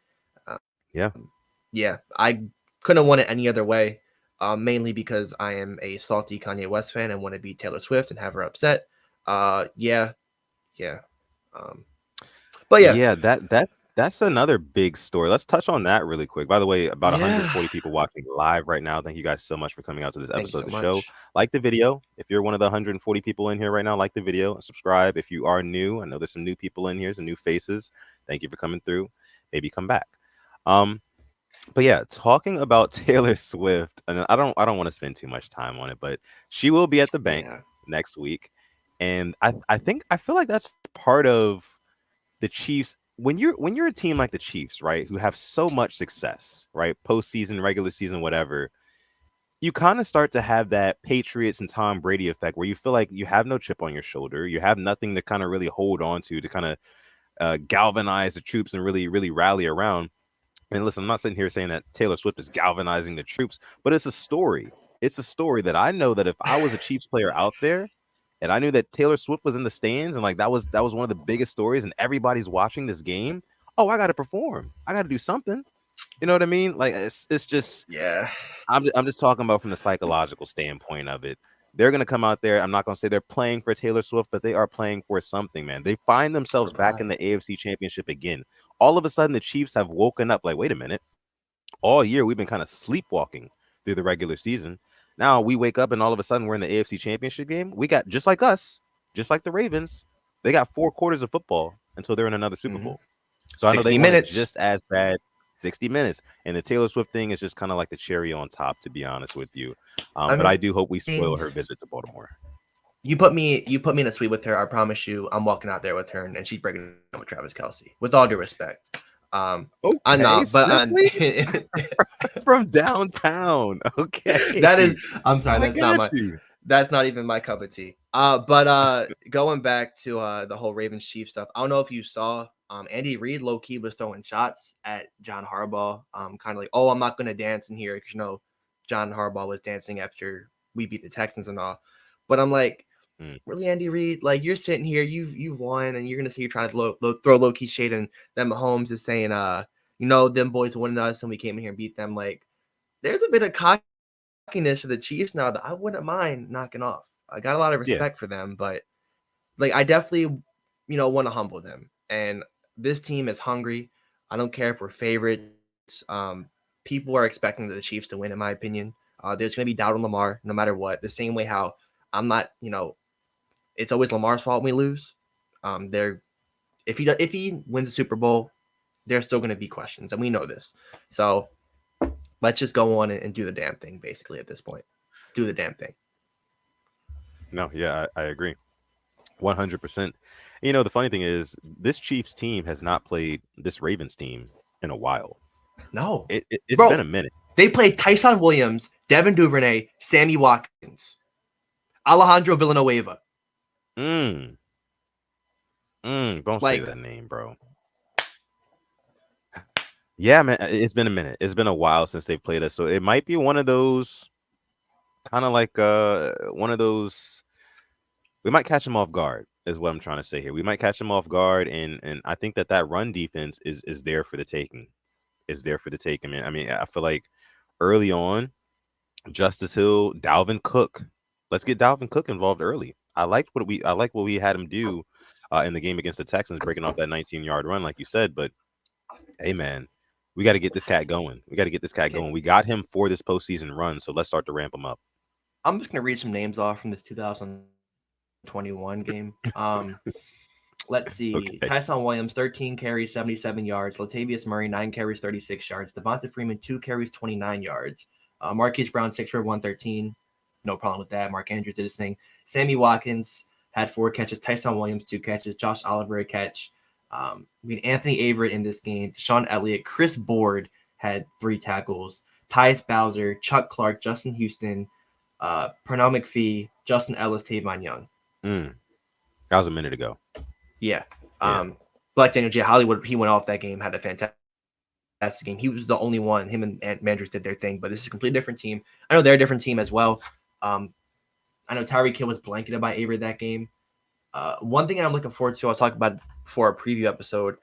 A: Yeah, I couldn't have won it any other way, mainly because I am a salty Kanye West fan and want to beat Taylor Swift and have her upset. But yeah.
B: That's another big story. Let's touch on that really quick. By the way, about 140 people watching live right now. Thank you guys so much for coming out to this episode of the show. Like the video. If you're one of the 140 people in here right now, like the video and subscribe. If you are new, I know there's some new people in here, some new faces. Thank you for coming through. Maybe come back. But yeah, talking about Taylor Swift, and I don't want to spend too much time on it, but she will be at the bank next week. And I feel like that's part of the Chiefs. When you're a team like the Chiefs, right, who have so much success, right, postseason, regular season, whatever, you kind of start to have that Patriots and Tom Brady effect where you feel like you have no chip on your shoulder. You have nothing to kind of really hold on to kind of galvanize the troops and really, really rally around. And listen, I'm not sitting here saying that Taylor Swift is galvanizing the troops, but it's a story. It's a story that I know that if I was a Chiefs player out there and I knew that Taylor Swift was in the stands and like that was one of the biggest stories and everybody's watching this game, oh, I got to perform. I got to do something. You know what I mean? Like it's just I'm just talking about from the psychological standpoint of it. They're going to come out there. I'm not going to say they're playing for Taylor Swift, but they are playing for something, man. They find themselves back in the AFC Championship again. All of a sudden, the Chiefs have woken up like, wait a minute. All year, we've been kind of sleepwalking through the regular season. Now we wake up and all of a sudden we're in the AFC Championship game. We got, just like us, just like the Ravens, they got 4 quarters of football until they're in another Super Bowl. So I know they want it just as bad. 60 minutes. And the Taylor Swift thing is just kind of like the cherry on top, to be honest with you. But I do hope we spoil her visit to Baltimore.
A: You put me in a suite with her. I promise you, I'm walking out there with her, and she's breaking up with Travis Kelce. With all due respect, I'm not. But
B: from downtown, okay.
A: That is. I'm sorry. That's not even my cup of tea. But going back to the whole Ravens Chiefs stuff, I don't know if you saw. Andy Reid low key was throwing shots at John Harbaugh. Kind of like, oh, I'm not gonna dance in here because John Harbaugh was dancing after we beat the Texans and all. But I'm like, really, Andy Reid? Like you're sitting here, you won, and you're gonna say you're trying to throw low key shade, and then Mahomes is saying, them boys wanted us, and we came in here and beat them. Like, there's a bit of cockiness to the Chiefs now that I wouldn't mind knocking off. I got a lot of respect for them, but like I definitely, want to humble them. And this team is hungry. I don't care if we're favorites. People are expecting the Chiefs to win, in my opinion. There's going to be doubt on Lamar no matter what. The same way how I'm not, it's always Lamar's fault when we lose. If he wins the Super Bowl, there's still going to be questions, and we know this. So let's just go on and do the damn thing, basically, at this point. Do the damn thing.
B: No, yeah, I agree. 100%. The funny thing is this Chiefs team has not played this Ravens team in a while.
A: No,
B: it's been a minute.
A: They played Tyson Williams, Devin Duvernay, Sammy Watkins, Alejandro Villanueva.
B: Don't say that name, bro. Yeah, man, it's been a minute. It's been a while since they've played us, so it might be one of those kind of like one of those. We might catch them off guard, is what I'm trying to say here. We might catch them off guard, and I think that run defense is there for the taking. Is there for the taking, man. I mean, I feel like early on, Justice Hill, Dalvin Cook. Let's get Dalvin Cook involved early. I like what we had him do in the game against the Texans, breaking off that 19-yard run, like you said. But hey, man, we got to get this cat going. We going. We got him for this postseason run, so let's start to ramp him up.
A: I'm just gonna read some names off from this 2021 game. Let's see.
B: Okay.
A: Tyson Williams, 13 carries, 77 yards. Latavius Murray, 9 carries, 36 yards. Devonta Freeman, 2 carries, 29 yards. Marquise Brown, 6 for 113. No problem with that. Mark Andrews did his thing. Sammy Watkins had 4 catches. Tyson Williams, 2 catches. Josh Oliver, a catch. Anthony Averett in this game. Deshaun Elliott. Chris Board had 3 tackles. Tyus Bowser, Chuck Clark, Justin Houston, Pernell McPhee, Justin Ellis, Tavon Young.
B: That was a minute ago.
A: Yeah. Black Daniel J. Hollywood, he went off that game, had a fantastic game. He was the only one. Him and Manders did their thing, but this is a completely different team. I know they're a different team as well. I know Tyreek Hill was blanketed by Avery that game. One thing I'm looking forward to, I'll talk about for a preview episode.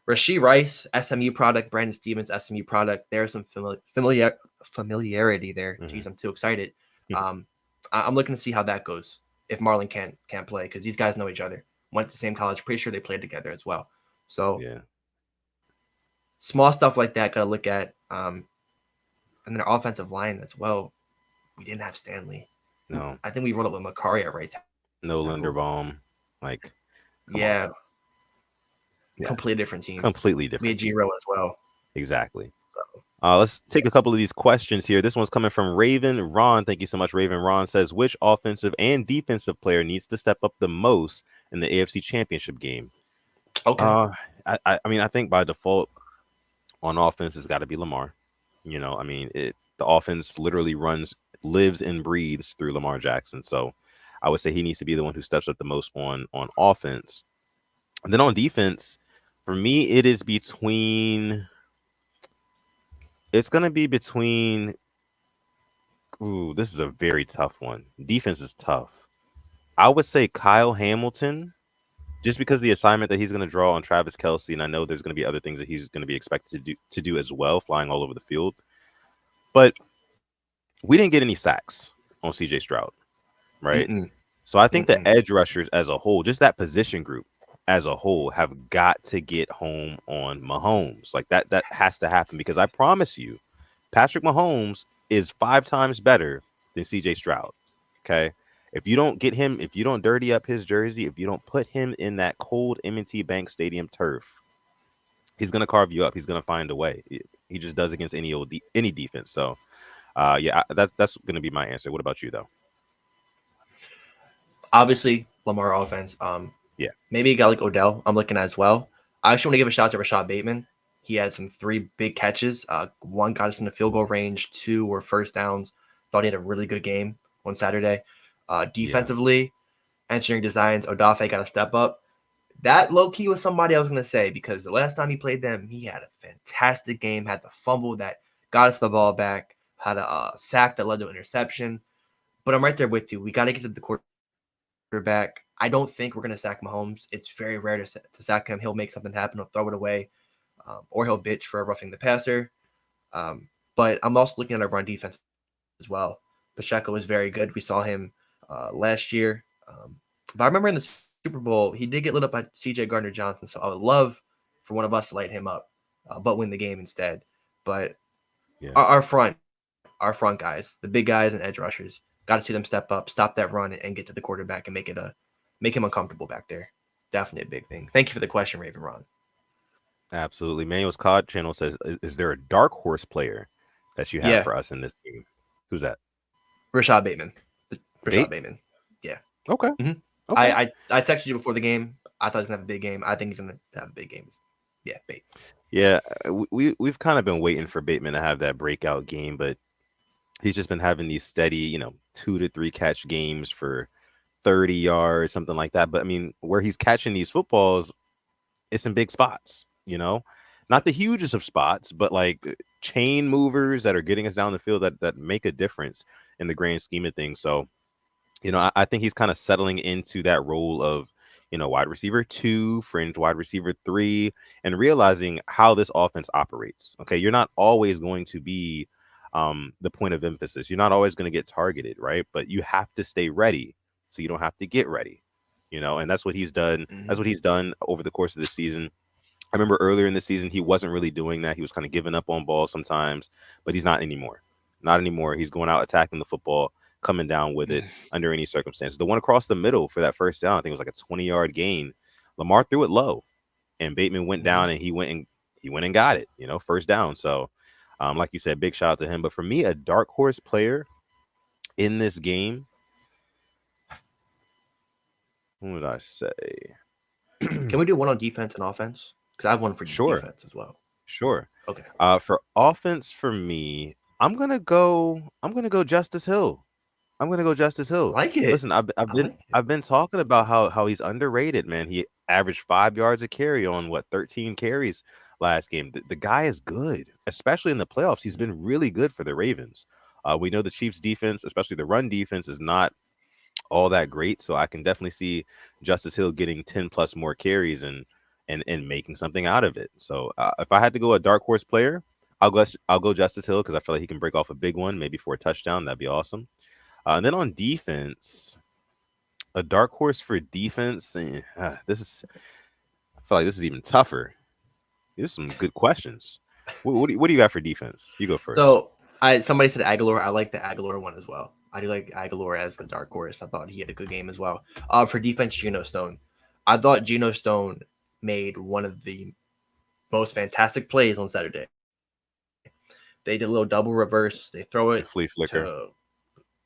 A: Rashee Rice, SMU product, Brandon Stevens, SMU product. There's some familiarity there. Jeez, I'm too excited. I'm looking to see how that goes if Marlon can't play, because these guys know each other. Went to the same college. Pretty sure they played together as well. So
B: yeah,
A: small stuff like that got to look at. And then our offensive line as well. We didn't have Stanley.
B: No.
A: I think we rolled up with Macari at right tackle.
B: No Linderbaum. Like,
A: yeah. Completely different team.
B: Completely different.
A: We had Giro as well.
B: Exactly. So. Let's take a couple of these questions here. This one's coming from Raven Ron. Thank you so much, Raven Ron. Says, which offensive and defensive player needs to step up the most in the AFC Championship game?
A: Okay.
B: I mean, I think by default on offense it's got to be Lamar. You know, I mean, the offense literally lives and breathes through Lamar Jackson. So I would say he needs to be the one who steps up the most on offense. And then on defense, for me, it's going to be between. Ooh, this is a very tough one. Defense is tough. I would say Kyle Hamilton, just because the assignment that he's going to draw on Travis Kelce, and I know there's going to be other things that he's going to be expected to do as well, flying all over the field. But we didn't get any sacks on CJ Stroud, right? So I think the edge rushers as a whole, just that position group as a whole, have got to get home on Mahomes. Like that has to happen, because I promise you, Patrick Mahomes is 5 times better than CJ Stroud. Okay. If you don't get him, if you don't dirty up his jersey, if you don't put him in that cold M&T Bank Stadium turf, he's going to carve you up. He's going to find a way. He just does against any defense. So, that's going to be my answer. What about you, though?
A: Obviously, Lamar offense.
B: Yeah.
A: Maybe a guy like Odell I'm looking at as well. I actually want to give a shout out to Rashad Bateman. He had some 3 big catches. 1 got us in the field goal range. 2 were first downs. Thought he had a really good game on Saturday. Defensively, engineering designs, Odafe got to step up. That low-key was somebody I was going to say, because the last time he played them, he had a fantastic game, had the fumble that got us the ball back, had a sack that led to an interception. But I'm right there with you. We got to get to the quarterback. I don't think we're going to sack Mahomes. It's very rare to sack him. He'll make something happen. He'll throw it away, or he'll bitch for roughing the passer. But I'm also looking at our run defense as well. Pacheco is very good. We saw him last year. But I remember in the Super Bowl, he did get lit up by C.J. Gardner-Johnson. So I would love for one of us to light him up, but win the game instead. But our front guys, the big guys and edge rushers, got to see them step up, stop that run, and get to the quarterback and make him uncomfortable back there. Definitely a big thing. Thank you for the question, Raven Ron.
B: Absolutely. Manuel's COD channel says, is there a dark horse player that you have for us in this game? Who's that?
A: Rashad Bateman. Bateman. Yeah.
B: Okay.
A: Okay. I texted you before the game. I thought he was going to have a big game. I think he's going to have a big game. Yeah, Bate.
B: Yeah, we've kind of been waiting for Bateman to have that breakout game, but he's just been having these steady, 2 to 3 catch games for 30 yards, something like that. But I mean, where he's catching these footballs, it's in big spots, not the hugest of spots, but like chain movers that are getting us down the field that make a difference in the grand scheme of things. So, I think he's kind of settling into that role of, wide receiver 2, fringe wide receiver 3, and realizing how this offense operates. Okay, you're not always going to be the point of emphasis. You're not always going to get targeted, right? But you have to stay ready so you don't have to get ready. And that's what he's done. That's what he's done over the course of the season. I remember earlier in the season, he wasn't really doing that. He was kind of giving up on balls sometimes, but he's not anymore. Not anymore. He's going out attacking the football, coming down with it under any circumstances. The one across the middle for that first down, I think it was like a 20-yard gain. Lamar threw it low, and Bateman went down, and he went and got it. First down. So, like you said, big shout out to him. But for me, a dark horse player in this game, what would I say?
A: Can we do one on defense and offense? Because I have one for defense as well.
B: Sure.
A: Okay.
B: For offense, for me, I'm gonna go Justice Hill. I'm gonna go Justice Hill.
A: I like it.
B: Listen, I've been talking about how he's underrated, man. He averaged 5 yards a carry on 13 carries last game. The guy is good, especially in the playoffs. He's been really good for the Ravens. We know the Chiefs defense, especially the run defense, is not all that great. So I can definitely see Justice Hill getting 10 plus more carries and making something out of it. So if I had to go a dark horse player, I'll go Justice Hill because I feel like he can break off a big one, maybe for a touchdown. That'd be awesome. And then on defense, a dark horse for defense. I feel like this is even tougher. There's some good questions. What do you got for defense? You go first.
A: So somebody said Aguilar. I like the Aguilar one as well. I do like Aguilar as the dark horse. I thought he had a good game as well. For defense, Geno Stone. I thought Geno Stone made one of the most fantastic plays on Saturday. They did a little double reverse. They throw it.
B: Flea flicker.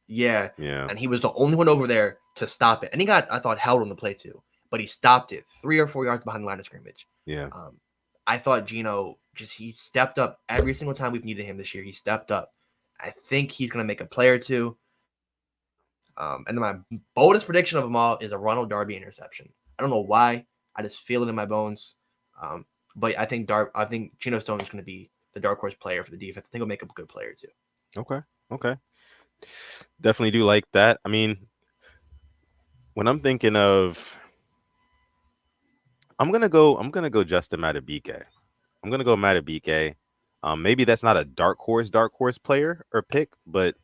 A: Yeah. And he was the only one over there to stop it. And he got, I thought, held on the play too. But he stopped it 3 or 4 yards behind the line of scrimmage.
B: Yeah.
A: I thought Geno he stepped up every single time we've needed him this year. He stepped up. I think he's going to make a play or two. And then my boldest prediction of them all is a Ronald Darby interception. I don't know why. I just feel it in my bones. But I think Geno Stone is going to be the dark horse player for the defense. I think he'll make a good player too.
B: Okay. Definitely do like that. I mean, when I'm thinking of, I'm gonna go Justin Madubuike. I'm gonna go Madubuike. Maybe that's not a dark horse player or pick, but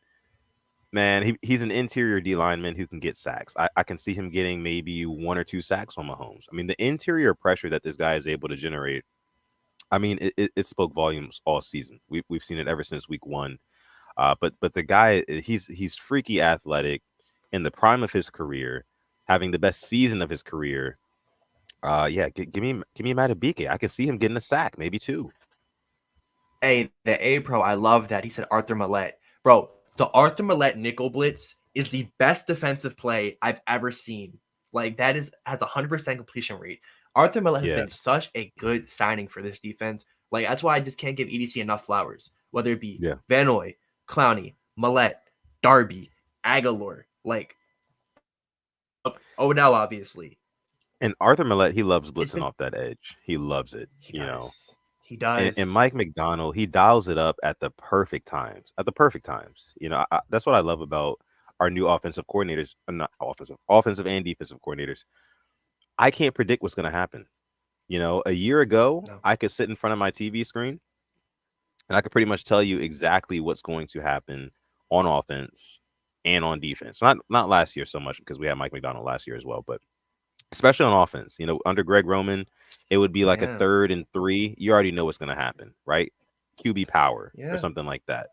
B: man, he's an interior D lineman who can get sacks. I can see him getting maybe 1 or 2 sacks on Mahomes. I mean, the interior pressure that this guy is able to generate, I mean, it spoke volumes all season. We've seen it ever since week 1. But the guy, he's freaky athletic in the prime of his career, having the best season of his career. Give me Madubuike. I can see him getting a sack, maybe 2.
A: Hey, the A Pro, I love that. He said Arthur Millette. Bro, the Arthur Millette nickel blitz is the best defensive play I've ever seen. Like, that has 100% completion rate. Arthur Millette has been such a good signing for this defense. Like, that's why I just can't give EDC enough flowers. Whether it be Van Noy, Clowney, Millette, Darby, Aguilar, like Odell, obviously.
B: And Arthur Millette, he loves blitzing off that edge. He loves it,
A: He does.
B: And Mike McDonald, he dials it up at the perfect times. That's what I love about our new offensive coordinators, not offensive and defensive coordinators. I can't predict what's going to happen. A year ago, I could sit in front of my TV screen and I could pretty much tell you exactly what's going to happen on offense and on defense. Not last year so much because we had Mike McDonald last year as well, but especially on offense, under Greg Roman, it would be like a 3rd and 3. You already know what's going to happen, right? QB power or something like that.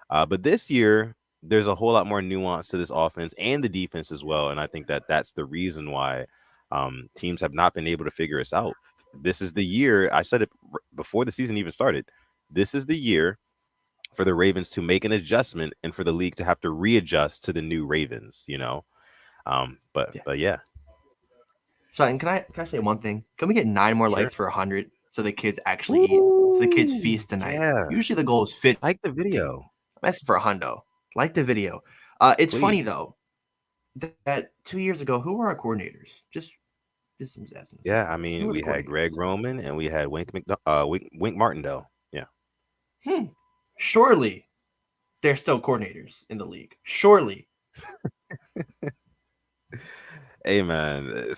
B: But this year, there's a whole lot more nuance to this offense and the defense as well. And I think that's the reason why teams have not been able to figure us out. This is the year, I said it before the season even started, this is the year for the Ravens to make an adjustment and for the league to have to readjust to the new Ravens, But yeah.
A: So, and can I say one thing? Can we get 9 more likes for 100 so the kids actually eat. So the kids feast tonight.
B: Yeah.
A: Usually the goal is 50.
B: Like the video.
A: I'm asking for a hundo. Like the video. It's
B: Please.
A: funny though that 2 years ago, who were our coordinators? Just some asking.
B: Yeah, I mean, we had Greg Roman and we had Wink Martindale. Yeah.
A: Surely they're still coordinators in the league. Surely.
B: Hey man,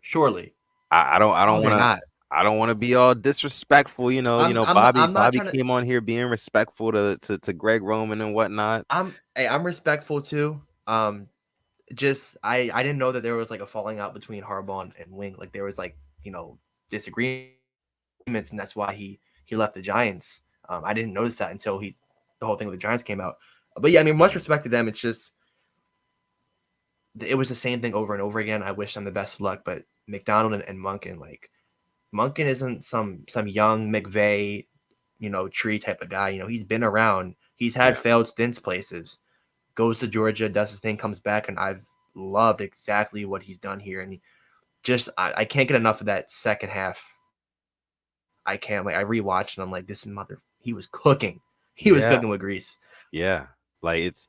A: surely.
B: I don't want to be all disrespectful, Bobby came on here being respectful to Greg Roman and whatnot.
A: I'm respectful too. Just I didn't know that there was like a falling out between Harbaugh and Wink. Like there was like, disagreements, and that's why he left the Giants. I didn't notice that until the whole thing with the Giants came out. But yeah, I mean, much respect to them. It's just it was the same thing over and over again. I wish them the best of luck, but McDonald and Monken isn't some young McVay, tree type of guy. He's been around. He's had failed stints places. Goes to Georgia, does his thing, comes back, and I've loved exactly what he's done here. And I can't get enough of that second half. I can't. I rewatched and I'm like, he was cooking. He was cooking with grease.
B: Yeah. It's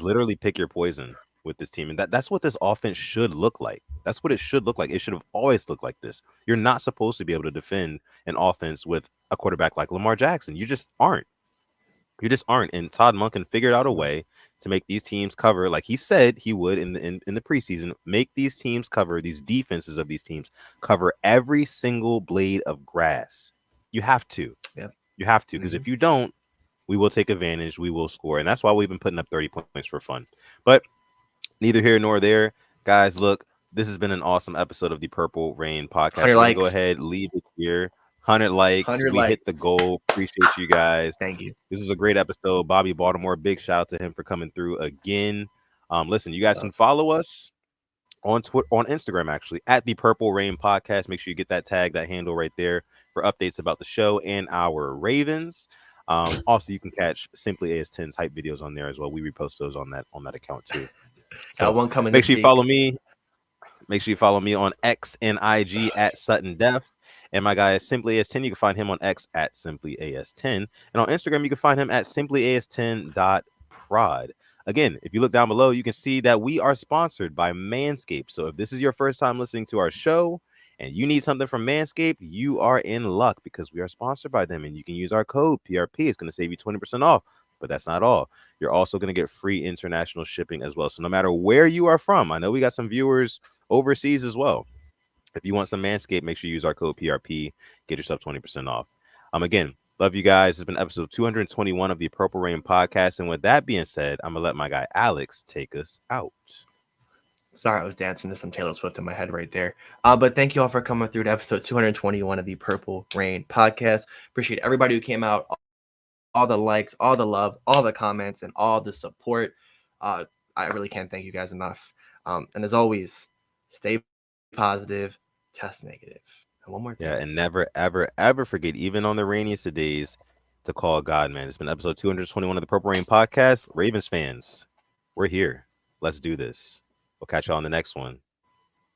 B: literally pick your poison with this team. And that's what this offense should look like. That's what it should look like. It should have always looked like this. You're not supposed to be able to defend an offense with a quarterback like Lamar Jackson. You just aren't. And Todd Monken figured out a way to make these teams cover, like he said he would in the preseason, make these teams cover, these defenses of these teams cover every single blade of grass. You have to. Yeah. You have to, because if you don't, we will take advantage. We will score. And that's why we've been putting up 30 points for fun. But neither here nor there. Guys, look, this has been an awesome episode of the Purple Rain podcast. We're going to go ahead, leave it here. 100 likes. We hit the goal. Appreciate you guys.
A: Thank you.
B: This is a great episode. Bobby Baltimore, big shout out to him for coming through again. Listen, you guys can follow us on Instagram, actually, at the Purple Rain Podcast. Make sure you get that tag, that handle right there for updates about the show and our Ravens. Also, you can catch Simply AS10's hype videos on there as well. We repost those on that account too. So
A: one coming.
B: Make sure you follow me. Make sure you follow me on X and IG at Sutton Def. And my guy is Simply AS10. You can find him on X at Simply AS10. And on Instagram, you can find him at simplyas10.prod. Again, if you look down below, you can see that we are sponsored by Manscaped. So if this is your first time listening to our show and you need something from Manscaped, you are in luck because we are sponsored by them. And you can use our code PRP. It's going to save you 20% off. But that's not all. You're also going to get free international shipping as well. So no matter where you are from, I know we got some viewers overseas as well. If you want some Manscaped, make sure you use our code PRP. Get yourself 20% off. Again, love you guys. This has been episode 221 of the Purple Rain Podcast. And with that being said, I'm going to let my guy Alex take us out.
A: Sorry, I was dancing to some Taylor Swift in my head right there. But thank you all for coming through to episode 221 of the Purple Rain Podcast. Appreciate everybody who came out. All the likes, all the love, all the comments, and all the support. I really can't thank you guys enough. And as always, stay positive, test negative. And one more thing.
B: Yeah, and never, ever, ever forget, even on the rainiest of days, to call God, man. It's been episode 221 of the Purple Rain Podcast. Ravens fans, we're here. Let's do this. We'll catch y'all on the next one.